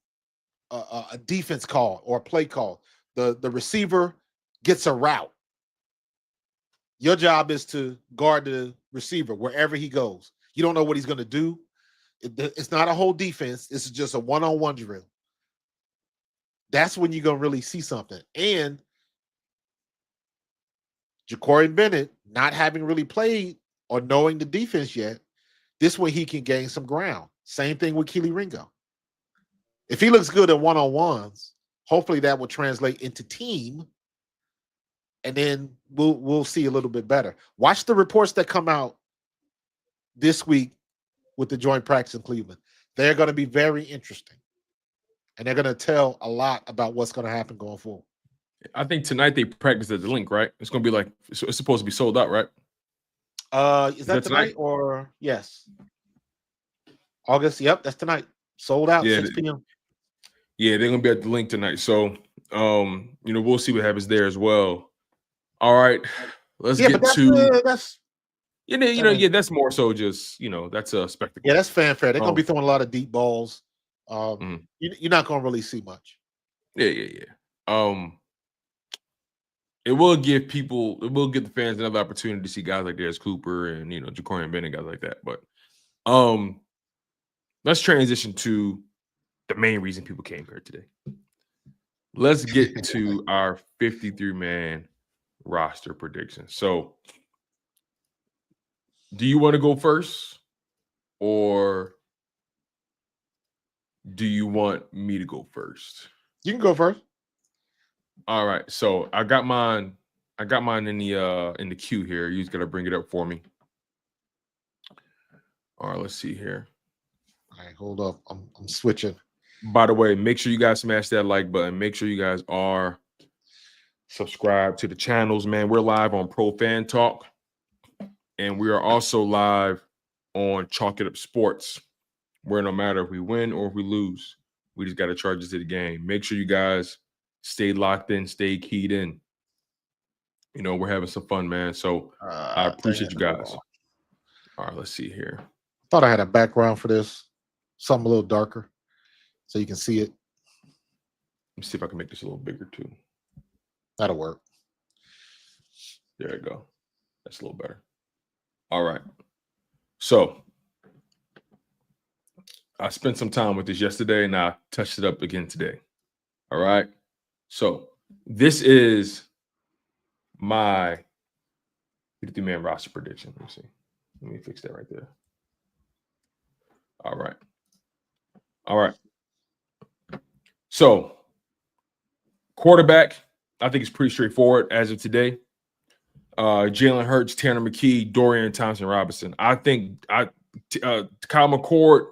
defense call or a play call. The receiver gets a route. Your job is to guard the receiver wherever he goes. You don't know what he's going to do. It's not a whole defense. It's just a one-on-one drill. That's when you're going to really see something. And Quinyon Bennett, not having really played or knowing the defense yet, this way he can gain some ground. Same thing with Keely Ringo. If he looks good at one-on-ones, hopefully that will translate into team, and then we'll see a little bit better. Watch the reports that come out this week with the joint practice in Cleveland. They're going to be very interesting, and they're going to tell a lot about what's going to happen going forward. I think tonight they practice at the link, right? It's going to be like it's supposed to be sold out, right? Is that tonight or yes? August. Yep, that's tonight. Sold out. Yeah, 6 p.m. Yeah, they're gonna be at the link tonight. So, we'll see what happens there as well. All right, let's Yeah, get but to that's that's more so just that's a spectacle. Yeah, that's fanfare. They're gonna Um, be throwing a lot of deep balls. Mhm. You're not gonna really see much. Yeah. It will give the fans another opportunity to see guys like Darius Cooper and Ja'Cory Bennett, guys like that. But let's transition to the main reason people came here today. Let's get to our 53-man roster prediction. So, do you want to go first, or do you want me to go first? You can go first. All right. So I got mine in the queue here. You just gotta bring it up for me. All right. Let's see here. All right, hold up. I'm switching. By the way, make sure you guys smash that like button. Make sure you guys are subscribed to the channels, man. We're live on Pro Fan Talk, and we are also live on Chalk It Up Sports, where no matter if we win or if we lose, we just got to charge it to the game. Make sure you guys stay locked in, stay keyed in. We're having some fun, man. So I appreciate you guys. All right, let's see here. Thought I had a background for this, something a little darker, so you can see it. Let me see if I can make this a little bigger too. That'll work. There you go. That's a little better. All right. So I spent some time with this yesterday, and I touched it up again today. All right. So this is my 50-man roster prediction. Let me see. Let me fix that right there. All right. So quarterback, I think it's pretty straightforward as of today. Jalen Hurts, Tanner McKee, Dorian Thompson-Robinson. I think Kyle McCord,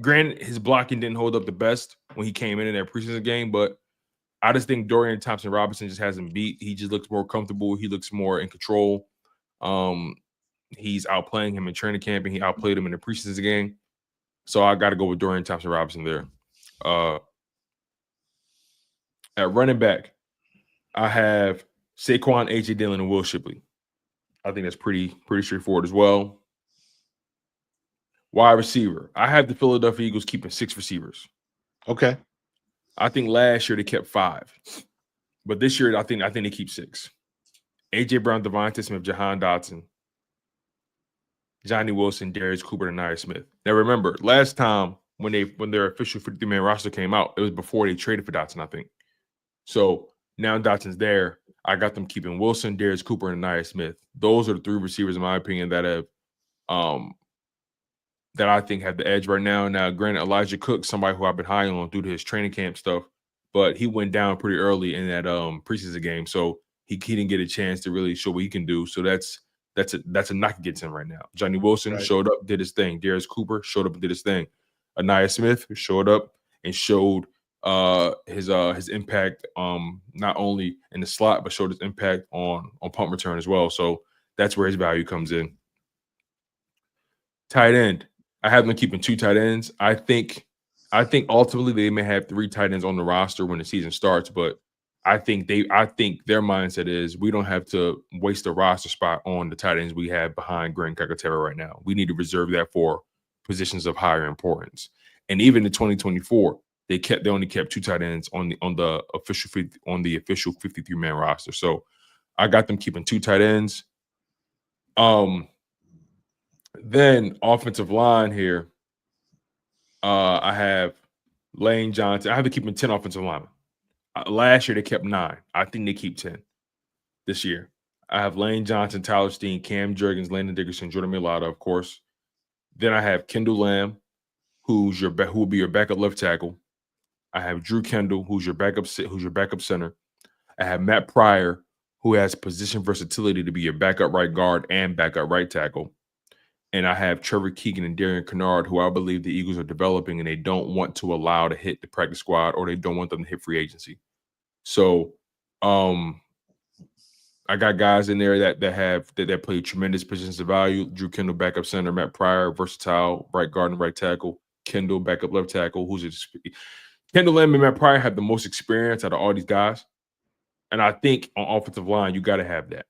granted, his blocking didn't hold up the best when he came in that preseason game, but I just think Dorian Thompson-Robinson just hasn't beat. He just looks more comfortable. He looks more in control. He's outplaying him in training camp, and he outplayed him in the preseason game. So I got to go with Dorian Thompson-Robinson there. At running back, I have Saquon, A.J. Dillon, and Will Shipley. I think that's pretty straightforward as well. Wide receiver, I have the Philadelphia Eagles keeping 6 receivers. Okay. I think last year they kept 5, but this year I think they keep 6. A.J. Brown, Devontae Smith, Jihaad Dotson, Johnny Wilson, Darius Cooper, and Nia Smith. Now remember, last time when their official 50-man roster came out, it was before they traded for Dotson, I think. So now Dotson's there. I got them keeping Wilson, Darius Cooper, and Nia Smith. Those are the 3 receivers, in my opinion, that have that I think have the edge right now. Now, granted, Elijah Cook, somebody who I've been high on due to his training camp stuff, but he went down pretty early in that preseason game, so he didn't get a chance to really show what he can do. So that's a knock against him right now. Johnny Wilson showed up, did his thing. Darius Cooper showed up and did his thing. Nia Smith showed up and showed his impact not only in the slot but showed his impact on punt return as well. So that's where his value comes in. Tight end, I have them keeping 2 tight ends. I think ultimately they may have 3 tight ends on the roster when the season starts, but I think their mindset is we don't have to waste a roster spot on the tight ends we have behind Grant Kakatera right now. We need to reserve that for positions of higher importance. And even in 2024, they only kept 2 tight ends on the official 53-man roster. So I got them keeping 2 tight ends. Then offensive line here, I have Lane Johnson. I have to keep 10 offensive linemen. Last year they kept 9. I think they keep 10 this year. I have Lane Johnson, Tyler Steen, Cam Jurgens, Landon Dickerson, Jordan Mailata, of course. Then I have Kendall Lamb, who will be your backup left tackle. I have Drew Kendall, who's your backup center. I have Matt Pryor, who has position versatility to be your backup right guard and backup right tackle. And I have Trevor Keegan and Darian Kennard, who I believe the Eagles are developing and they don't want to allow to hit the practice squad, or they don't want them to hit free agency. So I I got guys in there that play tremendous positions of value. Drew Kendall, backup center. Matt Pryor, versatile, right guard and right tackle. Kendall, backup left tackle. Kendall and Matt Pryor have the most experience out of all these guys. And I think on offensive line, you got to have that.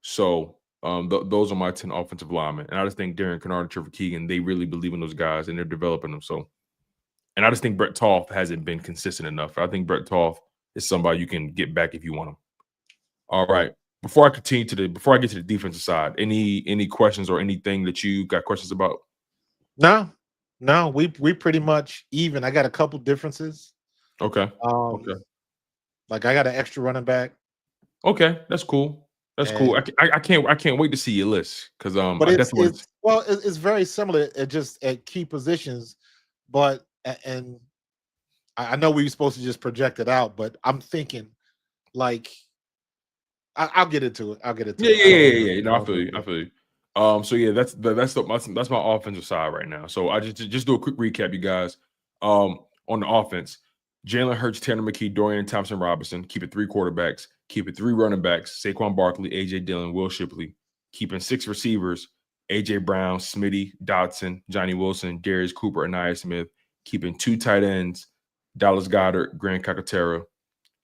So those are my 10 offensive linemen. And I just think Darren Kennard and Trevor Keegan, they really believe in those guys and they're developing them. So, and I just think Brett Toth hasn't been consistent enough. I think Brett Toth is somebody you can get back if you want him. All right. Before I get to the defensive side, any questions or anything that you got questions about? No, we pretty much even. I got a couple differences. Okay. Okay. Like I got an extra running back. Okay, that's cool. That's cool. I can't wait to see your list because but it's very similar at key positions, but and I know we were supposed to just project it out, but I'm thinking like I'll get into it. Yeah. No, I feel you. So yeah, that's my offensive side right now. So I just do a quick recap, you guys. On the offense, Jalen Hurts, Tanner McKee, Dorian Thompson Robinson. Keep it 3 quarterbacks. Keep it 3 running backs. Saquon Barkley, AJ Dillon, Will Shipley. Keeping 6 receivers. AJ Brown, Smitty, Dotson, Johnny Wilson, Darius Cooper, Anaya Smith. Keeping 2 tight ends. Dallas Goedert, Grant Calcaterra.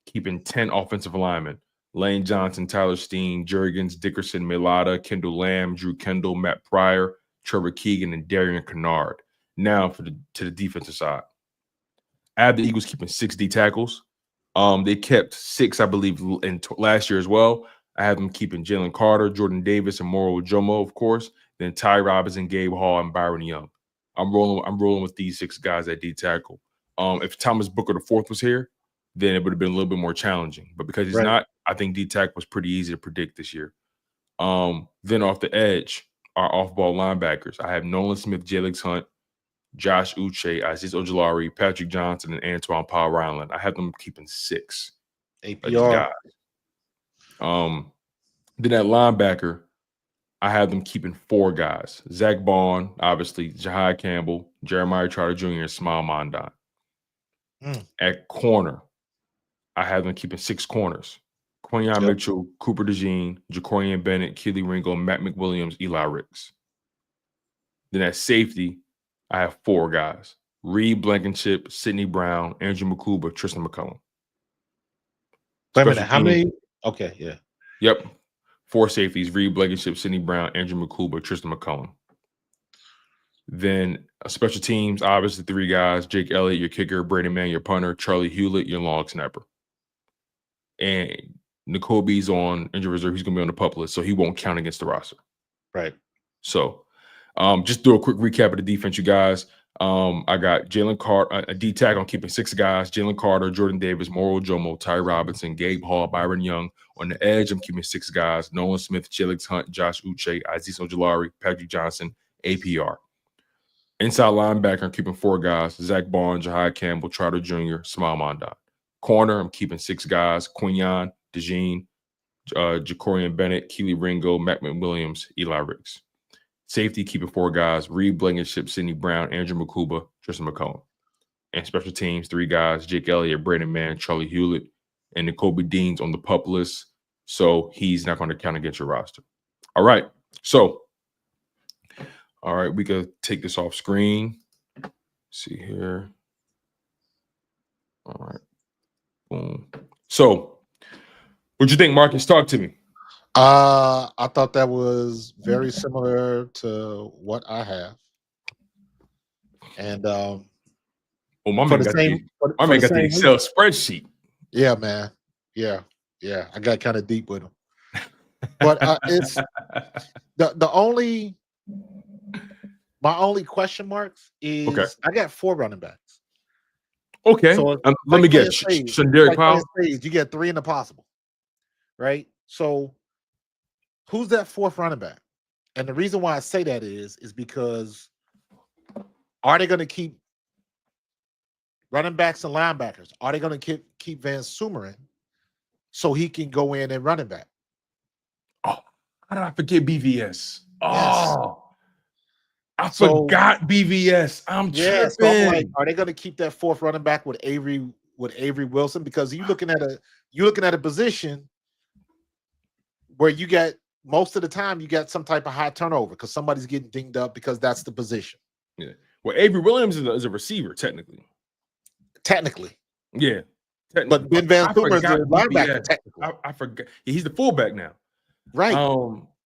Keeping 10 offensive linemen. Lane Johnson, Tyler Steen, Jurgens, Dickerson, Melada, Kendall Lamb, Drew Kendall, Matt Pryor, Trevor Keegan, and Darian Kennard. Now to the defensive side. I have the Eagles keeping 6 D tackles. They kept 6, I believe, in last year as well. I have them keeping Jalen Carter, Jordan Davis, and Moro Jomo, of course. Then Ty Robinson, Gabe Hall, and Byron Young. I'm rolling with these 6 guys at D tackle. If Thomas Booker IV was here, then it would have been a little bit more challenging. But because he's not, I think D-Tack was pretty easy to predict this year. Then off the edge, our off-ball linebackers. I have Nolan Smith, Jalen Hunt, Josh Uche, Azeez Ojulari, Patrick Johnson, and Antoine Paul Ryland. I have them keeping 6. APR. Then at linebacker, I have them keeping 4 guys. Zach Bond, obviously, Jihaad Campbell, Jeremiah Trotter Jr., and Smile Mondon. At corner, I have them keeping 6 corners. Quinyon Mitchell, Cooper DeJean, Jacorian Bennett, Keely Ringo, Matt McWilliams, Eli Ricks. Then at safety, I have 4 guys. Reed Blankenship, Sidney Brown, Andrew McCuba, Tristan McCullum. Wait a minute, how many? Okay, yeah. Yep. 4 safeties, Reed Blankenship, Sidney Brown, Andrew McCuba, Tristan McCullum. Then special teams, obviously 3 guys. Jake Elliott, your kicker. Brandon Mann, your punter. Charlie Hewlett, your long snapper. And N'Kobe's on injury reserve. He's going to be on the PUP list, so he won't count against the roster. Right. So just do a quick recap of the defense, you guys. I got Jalen Carter, a D-Tack. I'm keeping 6 guys. Jalen Carter, Jordan Davis, Moro Jomo, Ty Robinson, Gabe Hall, Byron Young. On the edge, I'm keeping 6 guys. Nolan Smith, Jalen Hunt, Josh Uche, Azeez Ojulari, Patrick Johnson, APR. Inside linebacker, I'm keeping 4 guys. Zach Bond, Jihaad Campbell, Trotter Jr., Smile Mondon. Corner, I'm keeping 6 guys. Quinyon, DeJean, Jacorian Bennett, Keely Ringo, Matt McWilliams, Eli Ricks. Safety, keeping 4 guys. Reed Blankenship, Sidney Brown, Andrew McCuba, Tristan McCullum. And special teams, 3 guys. Jake Elliott, Brandon Mann, Charlie Hewlett, and N'Kobe Dean's on the PUP list. So he's not going to count against your roster. All right. So, all right, we could take this off screen. Let's see here. All right. Boom. So, what'd you think, Marcus? Talk to me. I thought that was very similar to what I have. And my man got the Excel spreadsheet. Yeah, man. Yeah. I got kind of deep with him. But it's my only question marks is I got 4 running backs. Okay. So let me get Derek Powell. You get 3 in the possible, right? So who's that 4th running back? And the reason why I say that is because are they going to keep running backs and linebackers? Are they going to keep Van Sumeren so he can go in and running back? Oh, how did I forget BVS? Oh. Yes. I forgot BVS. I'm tripping. So I'm like, are they going to keep that 4th running back with Avery Wilson? Because you're looking at a position where you get most of the time you get some type of high turnover because somebody's getting dinged up because that's the position. Yeah. Well, Avery Williams is a receiver, technically. Technically. Yeah. But Ben Van Sumer is a linebacker, BVS. technically. I forgot. Yeah, he's the fullback now. Right.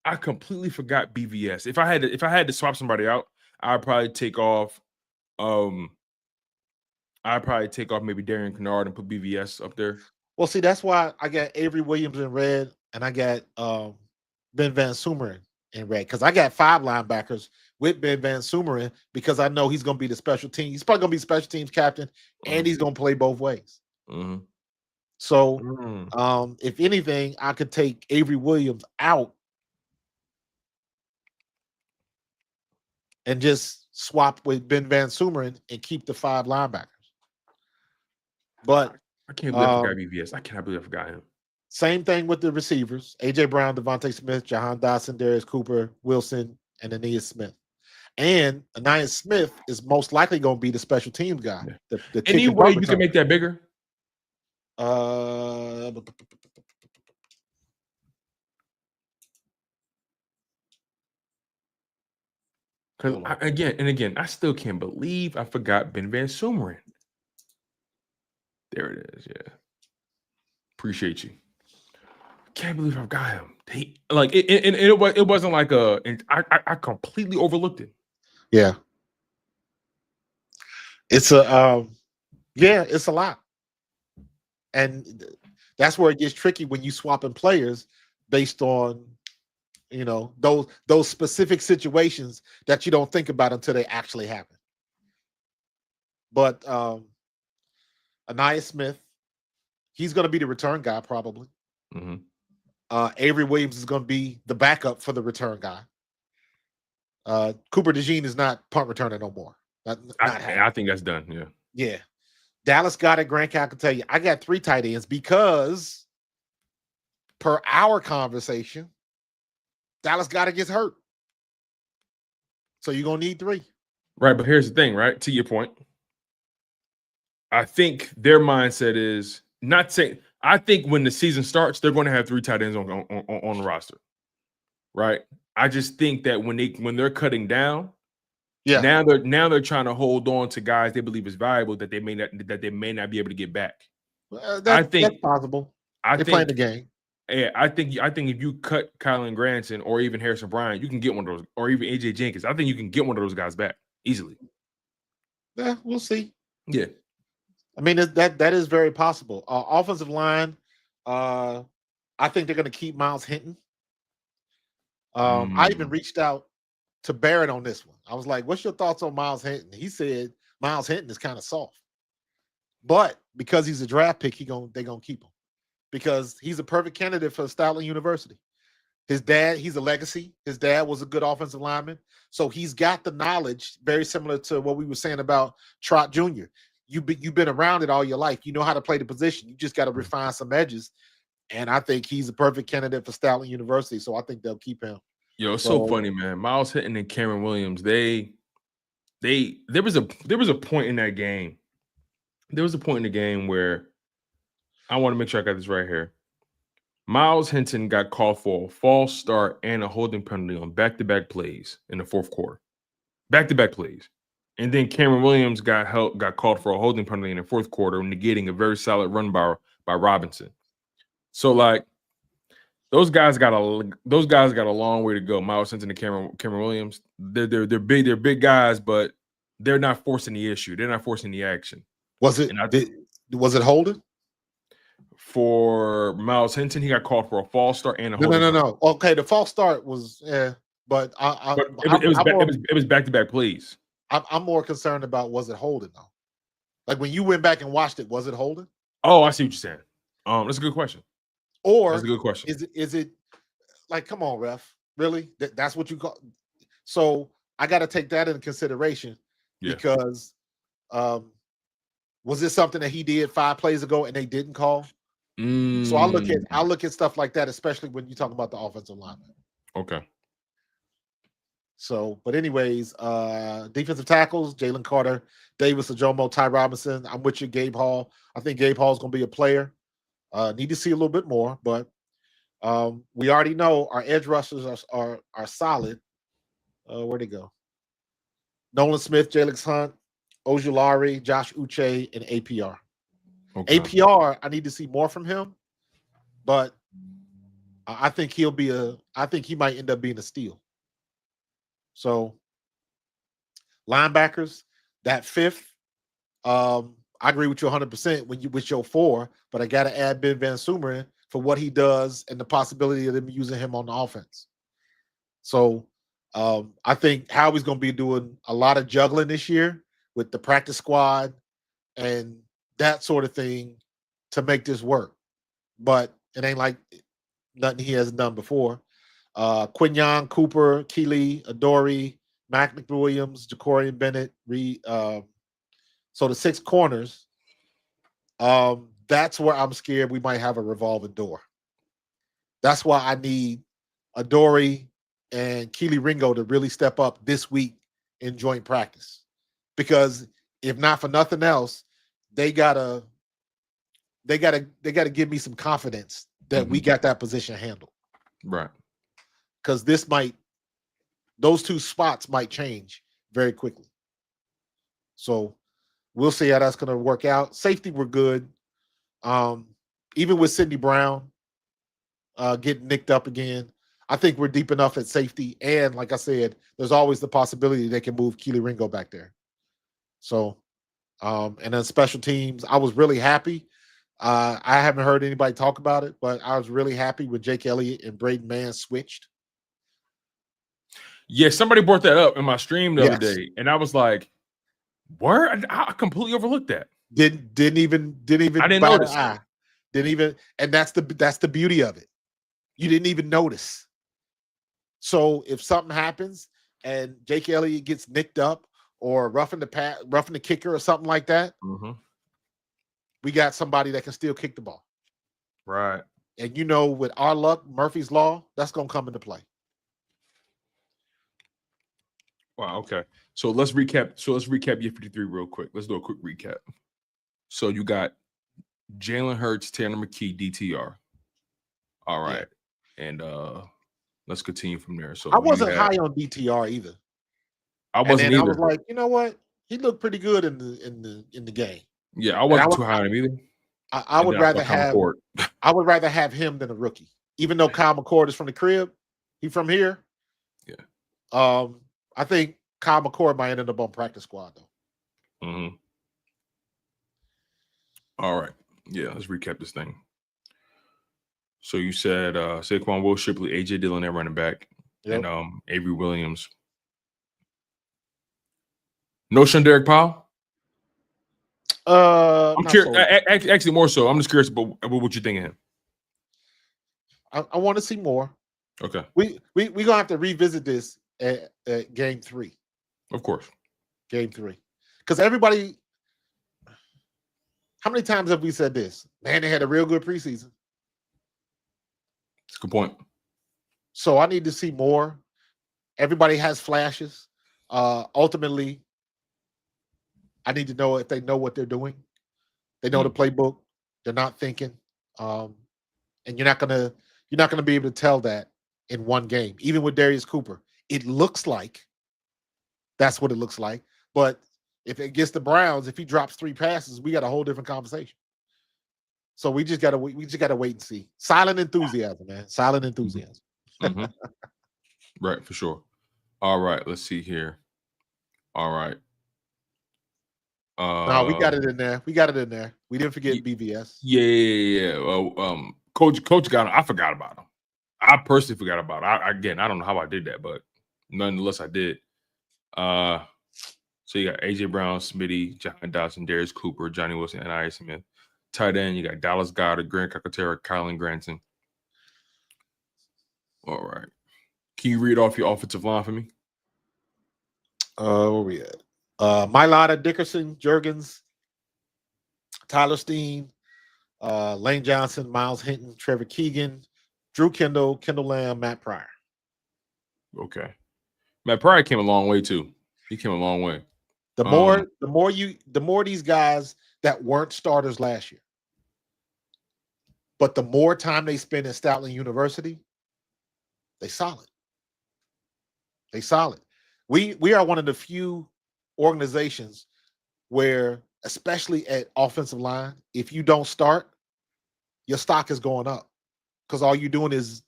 I completely forgot BVS. If I had to swap somebody out, I'd probably take off maybe Darian Kennard and put BVS up there. Well, see, that's why I got Avery Williams in red and I got Ben Van Sumer in red because I got 5 linebackers with Ben Van Sumer in because I know he's going to be the special team. He's probably going to be special teams captain and he's going to play both ways. Mm-hmm. So, if anything, I could take Avery Williams out and just swap with Ben Van Sumer and keep the 5 linebackers. But I can't believe I forgot BVS. I cannot believe I forgot him. Same thing with the receivers: A.J. Brown, Devontae Smith, Jahan Dotson, Darius Cooper, Wilson, and Aeneas Smith. And Aeneas Smith is most likely going to be the special teams guy. Yeah. The Any way you can make that bigger? Because again, I still can't believe I forgot Ben Van Sumeren. There it is. Yeah, appreciate you. Can't believe I got him. It wasn't like I completely overlooked it. Yeah, it's it's a lot, and that's where it gets tricky when you swapping players based on those specific situations that you don't think about until they actually happen. But Aeneas Smith, he's going to be the return guy probably. Mm-hmm. Avery Williams is going to be the backup for the return guy. Cooper DeJean is not punt returner no more. I think that's done. Yeah. Yeah. Dallas Goedert, Grant Cal can tell you, I got 3 tight ends because per our conversation, Dallas Goedert gets hurt. So you're going to need 3. Right. But here's the thing, right? To your point. I think their mindset is not saying. I think when the season starts, they're going to have 3 tight ends on the roster, right? I just think that when they're cutting down, now they're trying to hold on to guys they believe is valuable that they may not be able to get back. I think that's possible. They're playing the game. Yeah, I think if you cut Kylan Granson or even Harrison Bryant, you can get one of those, or even AJ Jenkins. I think you can get one of those guys back easily. Yeah, we'll see. Yeah. I mean, that is very possible. Offensive line, I think they're going to keep Miles Hinton. I even reached out to Barrett on this one. I was like, what's your thoughts on Miles Hinton? He said Miles Hinton is kind of soft. But because he's a draft pick, they're going to keep him. Because he's a perfect candidate for Stoutland University. His dad, he's a legacy. His dad was a good offensive lineman. So he's got the knowledge, very similar to what we were saying about Trot Jr. You've been around it all your life. You know how to play the position. You just got to refine some edges. And I think he's a perfect candidate for Stoutland University. So I think they'll keep him. Yo, it's so funny, man. Miles Hinton and Cameron Williams, there was a point in that game. There was a point in the game where I want to make sure I got this right here. Miles Hinton got called for a false start and a holding penalty on back-to-back plays in the fourth quarter. Back-to-back plays. And then Cameron Williams got called for a holding penalty in the fourth quarter, negating a very solid run by Robinson. So, like, those guys got a long way to go. Miles Hinton and Cameron Williams, they're big guys, but they're not forcing the issue. They're not forcing the action. Was it holding? For Miles Hinton, he got called for a false start and a holding. No. Okay, the false start was but it was back-to-back plays. I'm more concerned about was it holding though? Like when you went back and watched it, was it holding? Oh, I see what you're saying. That's a good question. Or that's a good question. Is it like, come on, ref? Really? That's what you call? So I got to take that into consideration because was this something that he did 5 plays ago and they didn't call? So I look at stuff like that, especially when you talk about the offensive lineman. Okay. So, but anyways, defensive tackles, Jalen Carter, Davis Ajomo, Ty Robinson. I'm with you, Gabe Hall. I think Gabe Hall is going to be a player. Need to see a little bit more, but We already know our edge rushers are solid. Where'd they go? Nolan Smith, Jalen Hunt, Ojulari, Josh Uche, and APR. Okay. APR, I need to see more from him, but I think I think he might end up being a steal. So linebackers, that fifth, I agree with you 100% when you with your 4, but I got to add Ben Van Sumeren for what he does and the possibility of them using him on the offense. So I think Howie's going to be doing a lot of juggling this year with the practice squad and that sort of thing to make this work. But it ain't like nothing he hasn't done before. Quinyon, Cooper, Keeley, Adoree, Mac McWilliams, Jacorian Bennett, so the 6 corners, that's where I'm scared we might have a revolving door. That's why I need Adoree and Keeley Ringo to really step up this week in joint practice. Because if not for nothing else, they gotta give me some confidence that we got that position handled. Right. Because those 2 spots might change very quickly. So we'll see how that's going to work out. Safety, we're good. Even with Sidney Brown getting nicked up again, I think we're deep enough at safety. And like I said, there's always the possibility they can move Keeley Ringo back there. So, and then special teams, I was really happy. I haven't heard anybody talk about it, but I was really happy when Jake Elliott and Braden Mann switched. Yeah, somebody brought that up in my stream the other day, and I was like, "Where?" I completely overlooked that. Didn't even. I didn't notice. Didn't even, and that's the beauty of it. You didn't even notice. So if something happens and Jake Elliott gets nicked up or roughing the kicker or something like that, we got somebody that can still kick the ball. Right. And with our luck, Murphy's Law, that's going to come into play. Wow. Okay. So let's recap year 53 real quick. Let's do a quick recap. So you got Jalen Hurts, Tanner McKee, DTR. All right. Yeah. And let's continue from there. So I wasn't high on DTR either. I wasn't either. I was like, you know what? He looked pretty good in the game. Yeah, I wasn't too high on him either. I would rather have him than a rookie. Even though Kyle McCord is from the crib, he from here. Yeah. I think Kyle McCord might end up on practice squad though. All right. Yeah, let's recap this thing. So you said Saquon, Will Shipley, AJ Dillon at running back, and Avery Williams. No Sean Derek Powell? I'm curious. Actually, more so. I'm just curious about what you think of him. I want to see more. Okay. We gonna have to revisit this at game 3. Of course. Game 3. Because everybody, how many times have we said this? Man, they had a real good preseason. That's a good point. So I need to see more. Everybody has flashes. Ultimately, I need to know if they know what they're doing. They know the playbook. They're not thinking. And you're not gonna be able to tell that in one game. Even with Darius Cooper, it looks like that's what it looks like. But if it gets the Browns, if he drops 3 passes, we got a whole different conversation. So we just gotta wait and see. Silent enthusiasm, man. Silent enthusiasm. Right, for sure. All right, let's see here. All right. No, we got it in there. We didn't forget BVS. Yeah. Coach got him. I forgot about him. I personally forgot about him. I don't know how I did that, but nonetheless, I did. So you got AJ Brown, Smitty, John Dodson, Darius Cooper, Johnny Wilson, and I. Smith. Tight end, you got Dallas Goedert, Grant Calcaterra, Kylan Granson. All right. Can you read off your offensive line for me? Where we at? Mylada, Dickerson, Juergens, Tyler Steen, Lane Johnson, Miles Hinton, Trevor Keegan, Drew Kendall, Kendall Lamb, Matt Pryor. Okay. Matt Pryor came a long way too. He came a long way. The more these guys that weren't starters last year. But the more time they spend at Stoutland University, they solid. They solid. We are one of the few organizations where, especially at offensive line, if you don't start, your stock is going up because all you're doing is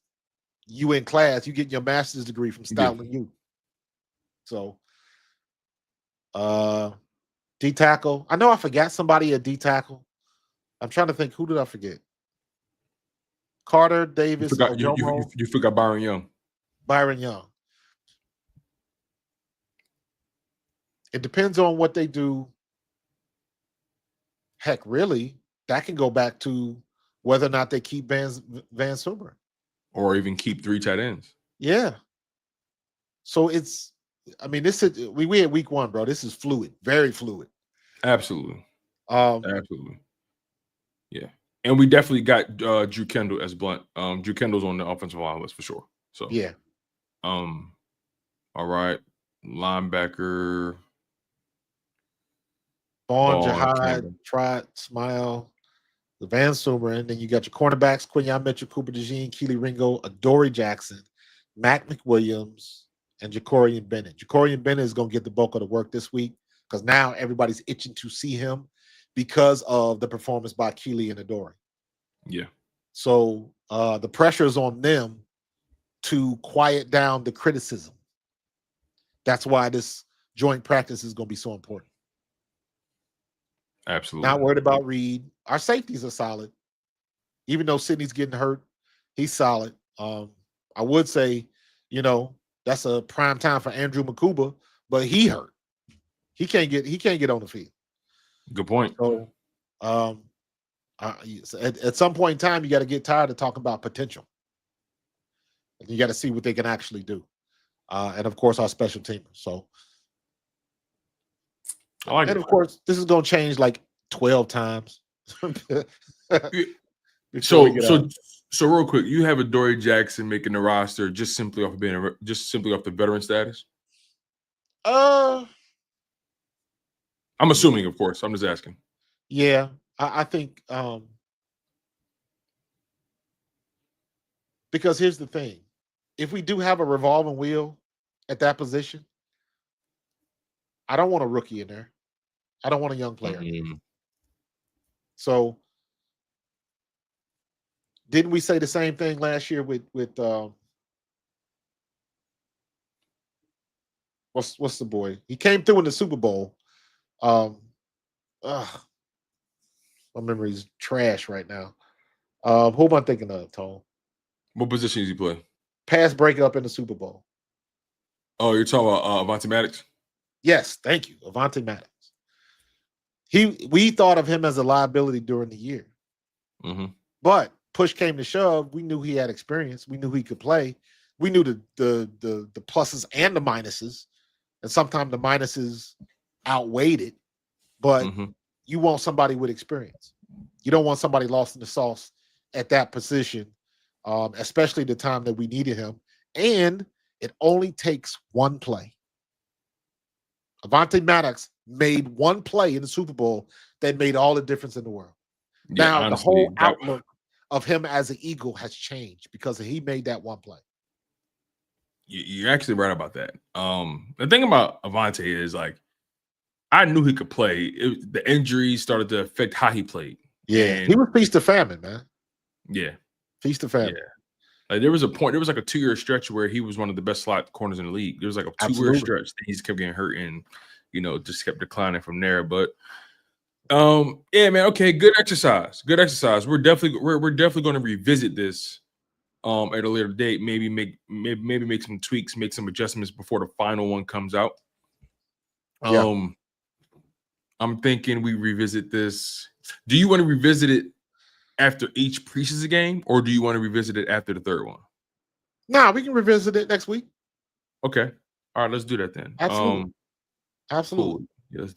you in class, you get your master's degree from Stoutland U. So, D tackle. I know I forgot somebody at D tackle. I'm trying to think, who did I forget? Carter Davis. You forgot Byron Young. Byron Young. It depends on what they do. Heck, really, that can go back to whether or not they keep Van Sumeren. Or even keep 3 tight ends. Yeah. So it's, I mean, this is we at week 1, bro. This is fluid, very fluid. Absolutely. Absolutely. Yeah. And we definitely got Drew Kendall as blunt. Drew Kendall's on the offensive line list for sure. So yeah. All right. Linebacker. Vaughn, Jihaad, Trot, Smile, the Van Sumeren. Then you got your cornerbacks, Quinyon Mitchell, Cooper DeJean, Keely Ringo, Adoree Jackson, Mac McWilliams, and Jacorian Bennett. Jacorian Bennett is going to get the bulk of the work this week because now everybody's itching to see him because of the performance by Keely and Adoree. Yeah. So the pressure is on them to quiet down the criticism. That's why this joint practice is going to be so important. Absolutely. Not worried about Reed. Our safeties are solid. Even though Sidney's getting hurt, he's solid. I would say, that's a prime time for Andrew Makuba, but he hurt. He can't get on the field. Good point. So at some point in time, you got to get tired of talking about potential. And you got to see what they can actually do. And of course, our special teamers. So I like it. Of course, this is going to change like 12 times. So real quick, you have Adoree Jackson making the roster just simply off of the veteran status? I'm assuming, of course. I'm just asking. Yeah, I think because here's the thing. If we do have a revolving wheel at that position, I don't want a rookie in there. I don't want a young player. Mm-hmm. So didn't we say the same thing last year with what's the boy? He came through in the Super Bowl. My memory's trash right now. Who am I thinking of, Tone? What position does he play? Pass breakup in the Super Bowl. Oh, you're talking about Avonte Maddox? Yes, thank you. Avonte Maddox. We thought of him as a liability during the year. Mm-hmm. But push came to shove. We knew he had experience. We knew he could play. We knew the pluses and the minuses. And sometimes the minuses outweighed it. But you want somebody with experience. You don't want somebody lost in the sauce at that position, especially the time that we needed him. And it only takes one play. Avonte Maddox made one play in the Super Bowl that made all the difference in the world. Yeah, now, honestly, the whole outlook of him as an Eagle has changed because he made that one play. You're actually right about that. The thing about Avonte is, like, I knew he could play. The injuries started to affect how he played. Yeah, he was feast to famine, man. Yeah. Feast to famine. Yeah. Like, there was a 2-year stretch where he was one of the best slot corners in the league. There was like a 2-year stretch that he just kept getting hurt and, just kept declining from there. But yeah, man, okay, good exercise. Good exercise. We're definitely going to revisit this at a later date. Maybe make some tweaks, make some adjustments before the final one comes out. Yeah. I'm thinking we revisit this. Do you want to revisit it after each preseason game, or do you want to revisit it after the third one? Nah, we can revisit it next week. Okay. All right, let's do that then. Absolutely. Absolutely. Cool. Yeah, let's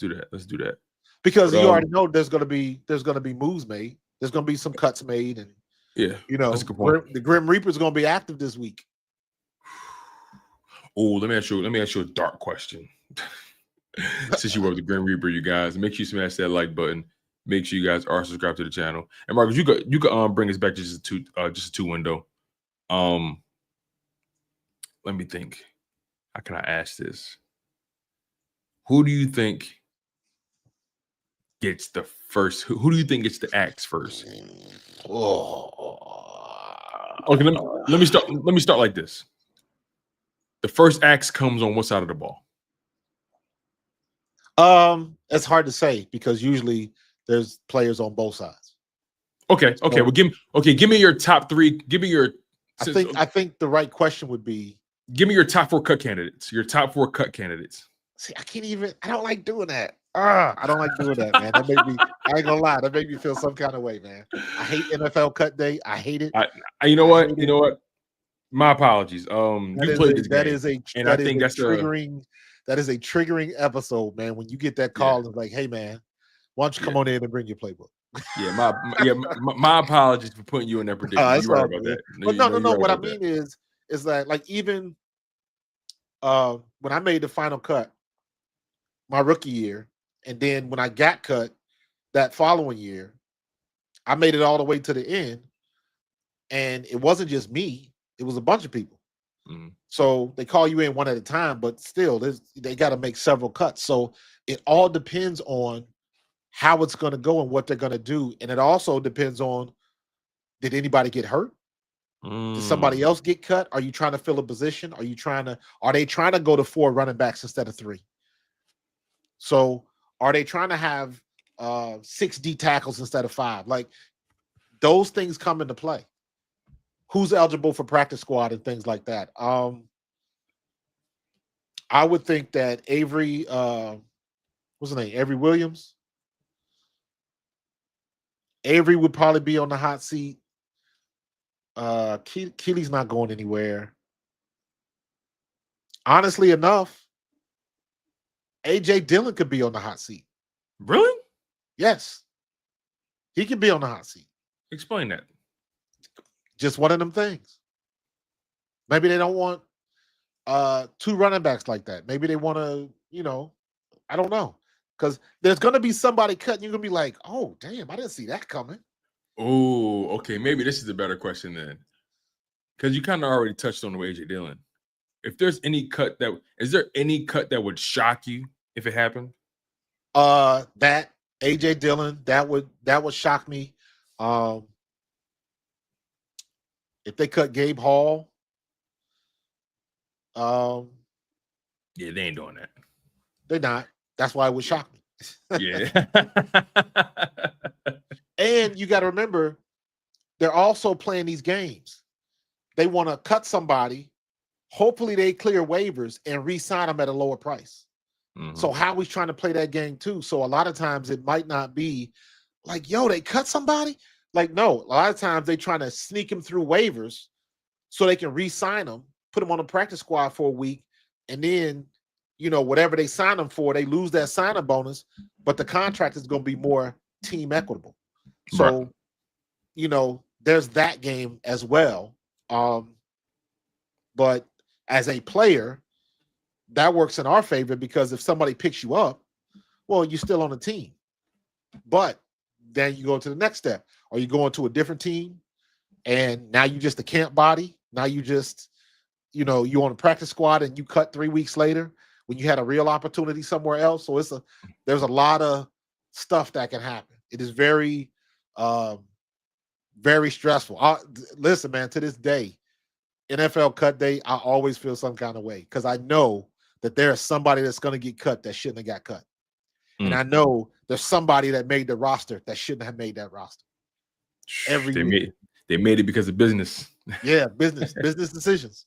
do that. Because you already know there's gonna be moves made. There's gonna be some cuts made, and that's a good point. The Grim Reaper's gonna be active this week. Oh, let me ask you a dark question. Since you were the Grim Reaper, you guys, make sure you smash that like button. make sure you guys are subscribed to the channel. And Marcus, you could bring us back to just a two window. Let me think. How can I ask this? Who do you think gets the first? Who do you think gets the axe first? Okay, let me start. Let me start like this. The first axe comes on what side of the ball? It's hard to say because usually there's players on both sides. Okay. So, well, give me your top three. Give me your. I think the right question would be, give me your top 4 cut candidates. Your top 4 cut candidates. See, I don't like doing that. I don't like doing that, man. That made me, I ain't gonna lie, that made me feel some kind of way, man. I hate NFL cut day. I hate it. You know what? My apologies. You played this game. That is a triggering episode, man. When you get that call, it's like, hey, man, why don't you come on in and bring your playbook? My apologies for putting you in that predicament. You're right about that. But no. What I mean is that like even when I made the final cut my rookie year, and then when I got cut that following year, I made it all the way to the end, and it wasn't just me; it was a bunch of people. Mm-hmm. So they call you in one at a time, but still, they got to make several cuts. So it all depends on how it's going to go and what they're going to do, and it also depends on, did anybody get hurt? Did somebody else get cut? Are you trying to fill a position? Are they trying to go to 4 running backs instead of 3? So are they trying to have 6 D tackles instead of 5? Like, those things come into play. Who's eligible for practice squad and things like that? I would think that Avery, what's his name? Avery Williams. Avery would probably be on the hot seat. Keely's not going anywhere. Honestly enough, AJ Dillon could be on the hot seat. Really? Yes. He could be on the hot seat. Explain that. Just one of them things. Maybe they don't want 2 running backs like that. Maybe they want to, I don't know. Because there's going to be somebody cut and you're going to be like, oh, damn, I didn't see that coming. Oh, okay. Maybe this is a better question then. Because you kind of already touched on the AJ Dillon. If there's any cut is there any cut that would shock you if it happened? That AJ Dillon, that would shock me. If they cut Gabe Hall, yeah, they ain't doing that. They're not. That's why it would shock me. Yeah. And you got to remember, they're also playing these games. They want to cut somebody. Hopefully they clear waivers and re-sign them at a lower price. Mm-hmm. So Howie's trying to play that game too. So a lot of times it might not be like, yo, they cut somebody. Like, no, a lot of times they trying to sneak him through waivers so they can re-sign him, put him on the practice squad for a week, and then, whatever they sign him for, they lose that sign-up bonus, but the contract is going to be more team equitable. So, there's that game as well. But as a player, that works in our favor because if somebody picks you up, well, you're still on the team. But then you go to the next step. Are you going to a different team? And now you just a camp body. Now you just, you on a practice squad and you cut 3 weeks later when you had a real opportunity somewhere else. So there's a lot of stuff that can happen. It is very, very stressful. Listen, man, to this day, NFL cut day, I always feel some kind of way because I know that there's somebody that's going to get cut that shouldn't have got cut. And I know there's somebody that made the roster that shouldn't have made that roster. They made it because of business. Yeah, business decisions.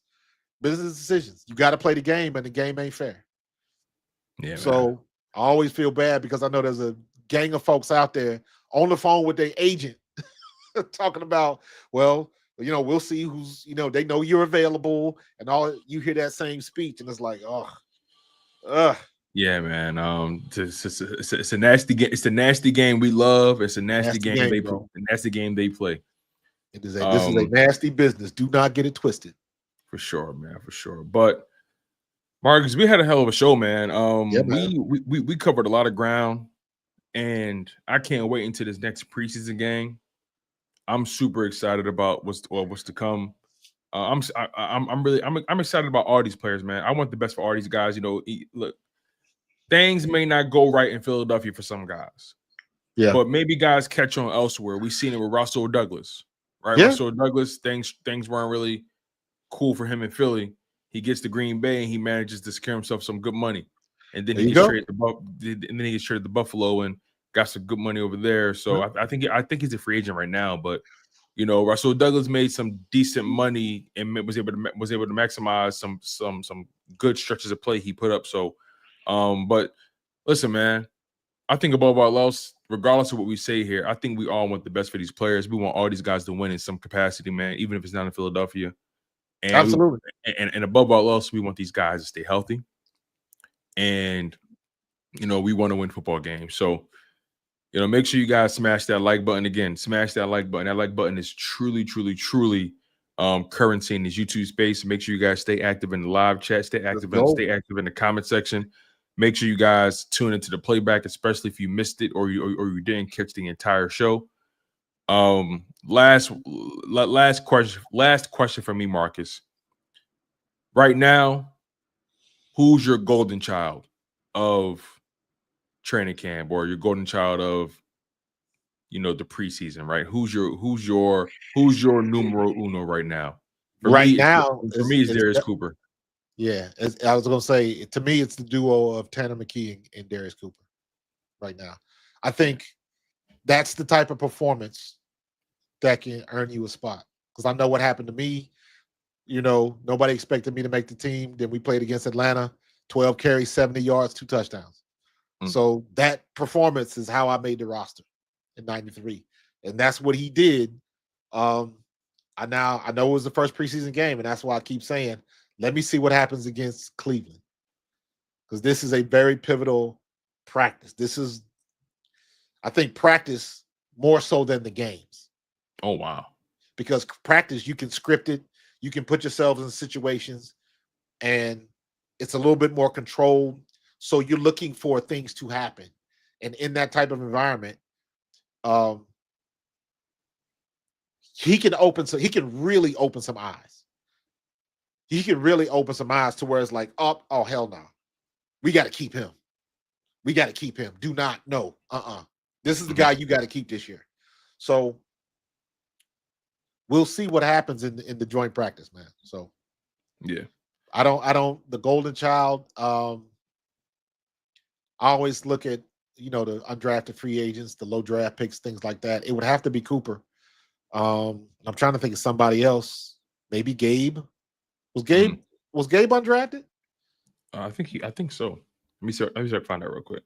Business decisions. You got to play the game, and the game ain't fair. Yeah. So man, I always feel bad because I know there's a gang of folks out there on the phone with their agent talking about, well, we'll see who's, they know you're available, and all you hear that same speech, and it's like, yeah, man. It's a nasty game. It's a nasty game we love. It's a nasty game they play. A nasty game they play. This is a nasty business. Do not get it twisted. For sure, man. For sure. But Marcus, we had a hell of a show, man. Yeah, man. We covered a lot of ground. and I can't wait until this next preseason game. I'm super excited about what's to come. I'm excited about all these players, man. I want the best for all these guys. Look, things may not go right in Philadelphia for some guys, but maybe guys catch on elsewhere. We've seen it with Russell Douglas, right? Yeah. Russell Douglas, things weren't really cool for him in Philly. He gets to Green Bay and he manages to secure himself some good money, and then he gets traded to Buffalo and got some good money over there. So I think he's a free agent right now, but. Russell Douglas made some decent money and was able to maximize some good stretches of play he put up. So, but listen, man, I think above all else, regardless of what we say here, I think we all want the best for these players. We want all these guys to win in some capacity, man, even if it's not in Philadelphia. And absolutely. And above all else, we want these guys to stay healthy. And we want to win football games. So. Make sure you guys smash that like button again. Smash that like button. That like button is truly, truly, truly currency in this YouTube space. Make sure you guys stay active in the live chat. Stay active in the comment section. Make sure you guys tune into the playback, especially if you missed it or you didn't catch the entire show. Last question from me, Marcus. Right now, who's your golden child of training camp, or your golden child of the preseason, right? Who's your numero uno right now? For me, it's Darius Cooper. Yeah, I was gonna say, to me, it's the duo of Tanner McKee and Darius Cooper right now. I think that's the type of performance that can earn you a spot. Because I know what happened to me. Nobody expected me to make the team. Then we played against Atlanta, 12 carries, 70 yards, 2 touchdowns. So that performance is how I made the roster in '93, and that's what he did. I know it was the first preseason game, and that's why I keep saying, let me see what happens against Cleveland, because this is a very pivotal practice. This is, I think, practice more so than the games. Oh wow! Because practice, you can script it, you can put yourselves in situations, and it's a little bit more controlled. So you're looking for things to happen. And in that type of environment, he can really open some eyes. He can really open some eyes to where it's like, oh hell no. We got to keep him. We got to keep him. Do not, no. This is the guy you got to keep this year. So we'll see what happens in the joint practice, man. So yeah. The golden child, I always look at, the undrafted free agents, the low draft picks, things like that. It would have to be Cooper. I'm trying to think of somebody else. Maybe Gabe. Was Gabe undrafted? I think so. Let me see if I can find out real quick.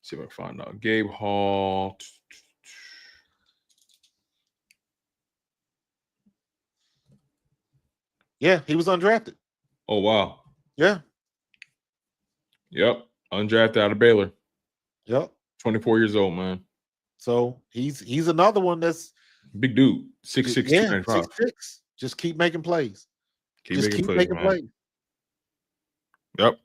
See if I can find out. Gabe Hall. Yeah, he was undrafted. Oh wow. Yeah. Yep. Undrafted out of Baylor. Yep. 24 years old, man. So he's another one that's big dude. 6'6", 295. 6'6". Just keep making plays. Keep making plays. Yep.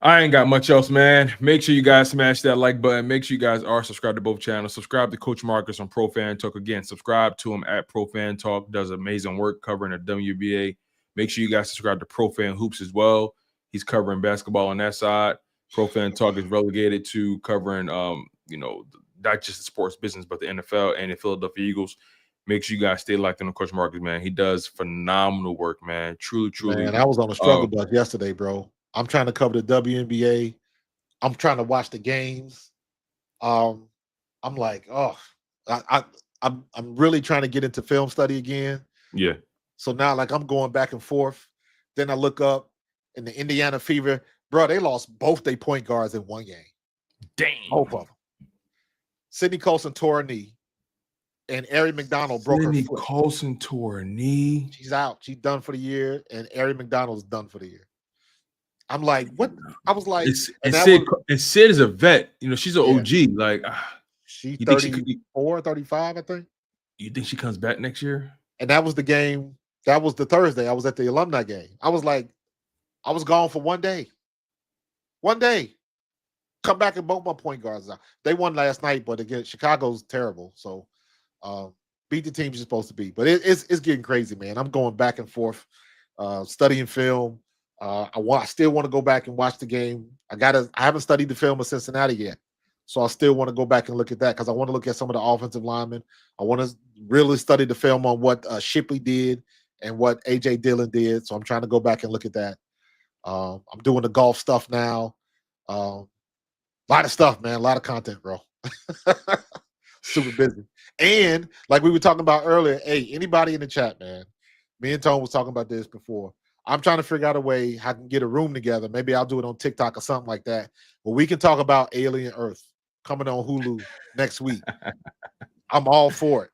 I ain't got much else, man. Make sure you guys smash that like button. Make sure you guys are subscribed to both channels. Subscribe to Coach Marcus on Pro Fan Talk. Again, subscribe to him at Pro Fan Talk. Does amazing work covering the WBA. Make sure you guys subscribe to Pro Fan Hoops as well. He's covering basketball on that side. Pro Fan Talk is relegated to covering, not just the sports business, but the NFL and the Philadelphia Eagles. Make sure you guys stay locked in on Coach Marcus, man. He does phenomenal work, man. Truly. Man, I was on a struggle bus yesterday, bro. I'm trying to cover the WNBA. I'm trying to watch the games. I'm like, I'm really trying to get into film study again. Yeah. So now, like, I'm going back and forth. Then I look up in the Indiana Fever, bro. They lost both their point guards in one game. Dang. Both of them. Sydney Colson tore a knee, and Ari McDonald broke her foot. Sydney Colson tore a knee. She's out. She's done for the year, and Ari McDonald's done for the year. I'm like, what? I was like, and Sid is a vet. She's an OG. Like, she's 34, 35, I think. You think she comes back next year? And that was the game. That was the Thursday. I was at the alumni game. I was like, I was gone for one day. One day, come back and both my point guards out. They won last night, but again, Chicago's terrible. So beat the teams you're supposed to beat. But it's getting crazy, man. I'm going back and forth, studying film. I still want to go back and watch the game. I haven't studied the film of Cincinnati yet. So I still want to go back and look at that because I want to look at some of the offensive linemen. I want to really study the film on what Shipley did and what A.J. Dillon did. So I'm trying to go back and look at that. I'm doing the golf stuff now. A lot of stuff, man. A lot of content, bro. Super busy. And like we were talking about earlier, hey, anybody in the chat, man. Me and Tone was talking about this before. I'm trying to figure out a way how I can get a room together. Maybe I'll do it on TikTok or something like that. But we can talk about Alien Earth coming on Hulu next week. I'm all for it.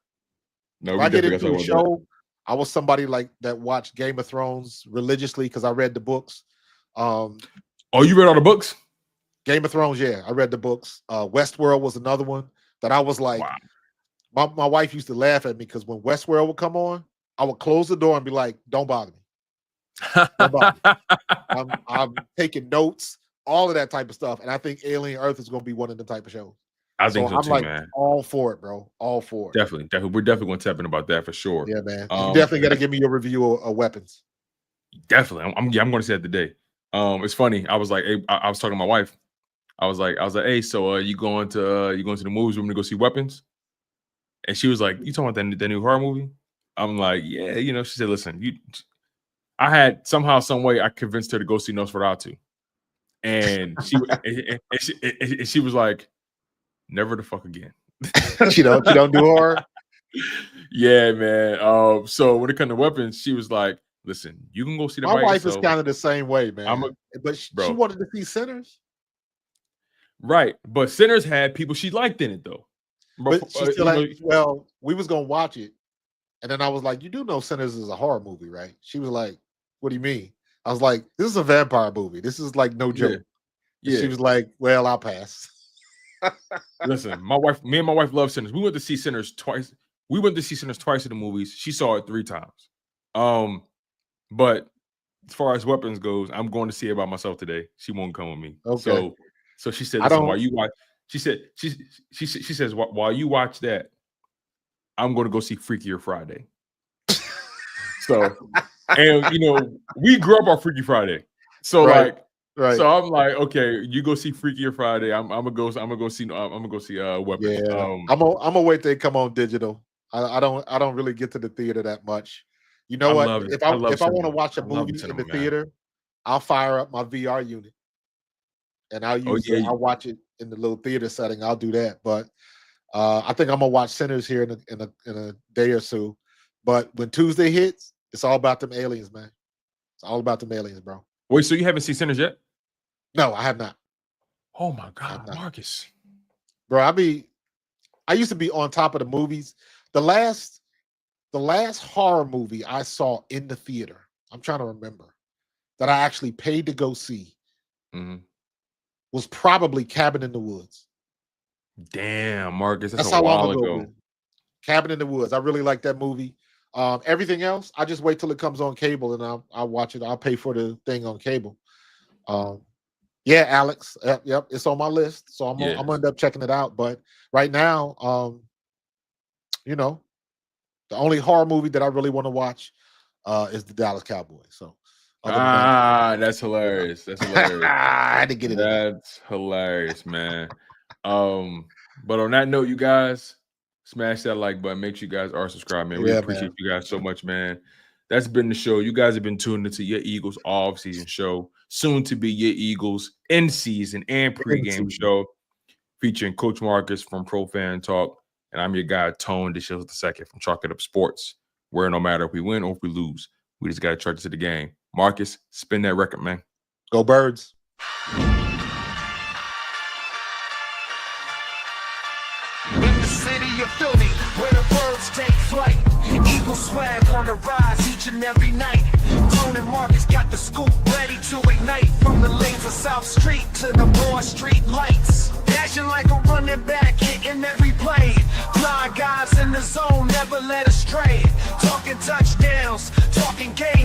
No, if I get into a show, I was somebody like that watched Game of Thrones religiously because I read the books. Oh, you read all the books? Game of Thrones, yeah. I read the books. Westworld was another one that I was like, wow. My wife used to laugh at me because when Westworld would come on, I would close the door and be like, don't bother me. Don't bother me. I'm taking notes, all of that type of stuff. And I think Alien Earth is going to be one of the type of shows. I think so I'm too, like, man. All for it, bro. All for it. Definitely. We're definitely going to tap in about that for sure. Yeah, man. You definitely got to give me your review of Weapons. Definitely. I'm going to say it today. It's funny. I was like, hey, I was talking to my wife. I was like, hey, so you going to the movies room to go see Weapons? And she was like, you talking about that new horror movie? I'm like, yeah, she said, listen, I had somehow, some way, I convinced her to go see Nosferatu. And she was like, never the fuck again. She don't do horror? Yeah, man. So when it comes to Weapons, she was like, listen, you can go see the My wife is kind of the same way, man. But she wanted to see Sinners. Right. But Sinners had people she liked in it, though. But she's still like, well, we was going to watch it. And then I was like, you do know Sinners is a horror movie, right? She was like, what do you mean? I was like, this is a vampire movie. This is like no joke. Yeah. She was like, well, I'll pass. Listen, me and my wife love Sinners. We went to see Sinners twice. We went to see Sinners twice in the movies. She saw it 3 times. But as far as Weapons goes, I'm going to see it by myself today. She won't come with me. Okay. So she said, listen, while you watch, she says, while you watch that, I'm going to go see Freakier Friday. So, and we grew up on Freaky Friday. So right. So I'm like, okay, you go see Freakier Friday. I'm gonna go see Weapons. Yeah. I'm gonna wait till they come on digital. I don't really get to the theater that much. You know what? If I want to watch a movie in the theater, I'll fire up my VR unit. And I'll watch it in the little theater setting. I'll do that. But I think I'm gonna watch Sinners here in a day or so. But when Tuesday hits, it's all about them aliens, man. It's all about them aliens, bro. Wait, so you haven't seen Sinners yet? No, I have not. Oh my God, Marcus. Bro, I used to be on top of the movies. The last horror movie I saw in the theater, I'm trying to remember, that I actually paid to go see. Mm-hmm. Was probably Cabin in the Woods. Damn, Marcus, that's how a while long ago. Cabin in the Woods. I really like that movie. Everything else, I just wait till it comes on cable and I'll watch it. I'll pay for the thing on cable. Yeah, Alex. Yep, it's on my list. So I'm gonna end up checking it out. But right now, the only horror movie that I really want to watch is the Dallas Cowboys. So that's hilarious. That's hilarious. I had to get it. That's hilarious, man. But on that note, you guys, smash that like button. Make sure you guys are subscribed, man. We appreciate you guys so much, man. That's been the show. You guys have been tuned into your Eagles off-season show, soon to be your Eagles in-season and pregame show, featuring Coach Marcus from Pro Fan Talk, and I'm your guy, Tone DeShields II from Chalk It Up Sports, where no matter if we win or if we lose, we just got to charge it to the game. Marcus, spin that record, man. Go Birds. In the city of Philly, where the birds take flight, Eagle swag on the rise each and every night. Tone and Marcus got the scoop ready to ignite, from the lanes of South Street to the Broad Street lights. Dashing like a running back, hitting every play. Fly guys in the zone, never led astray. Talking touchdowns, talking game.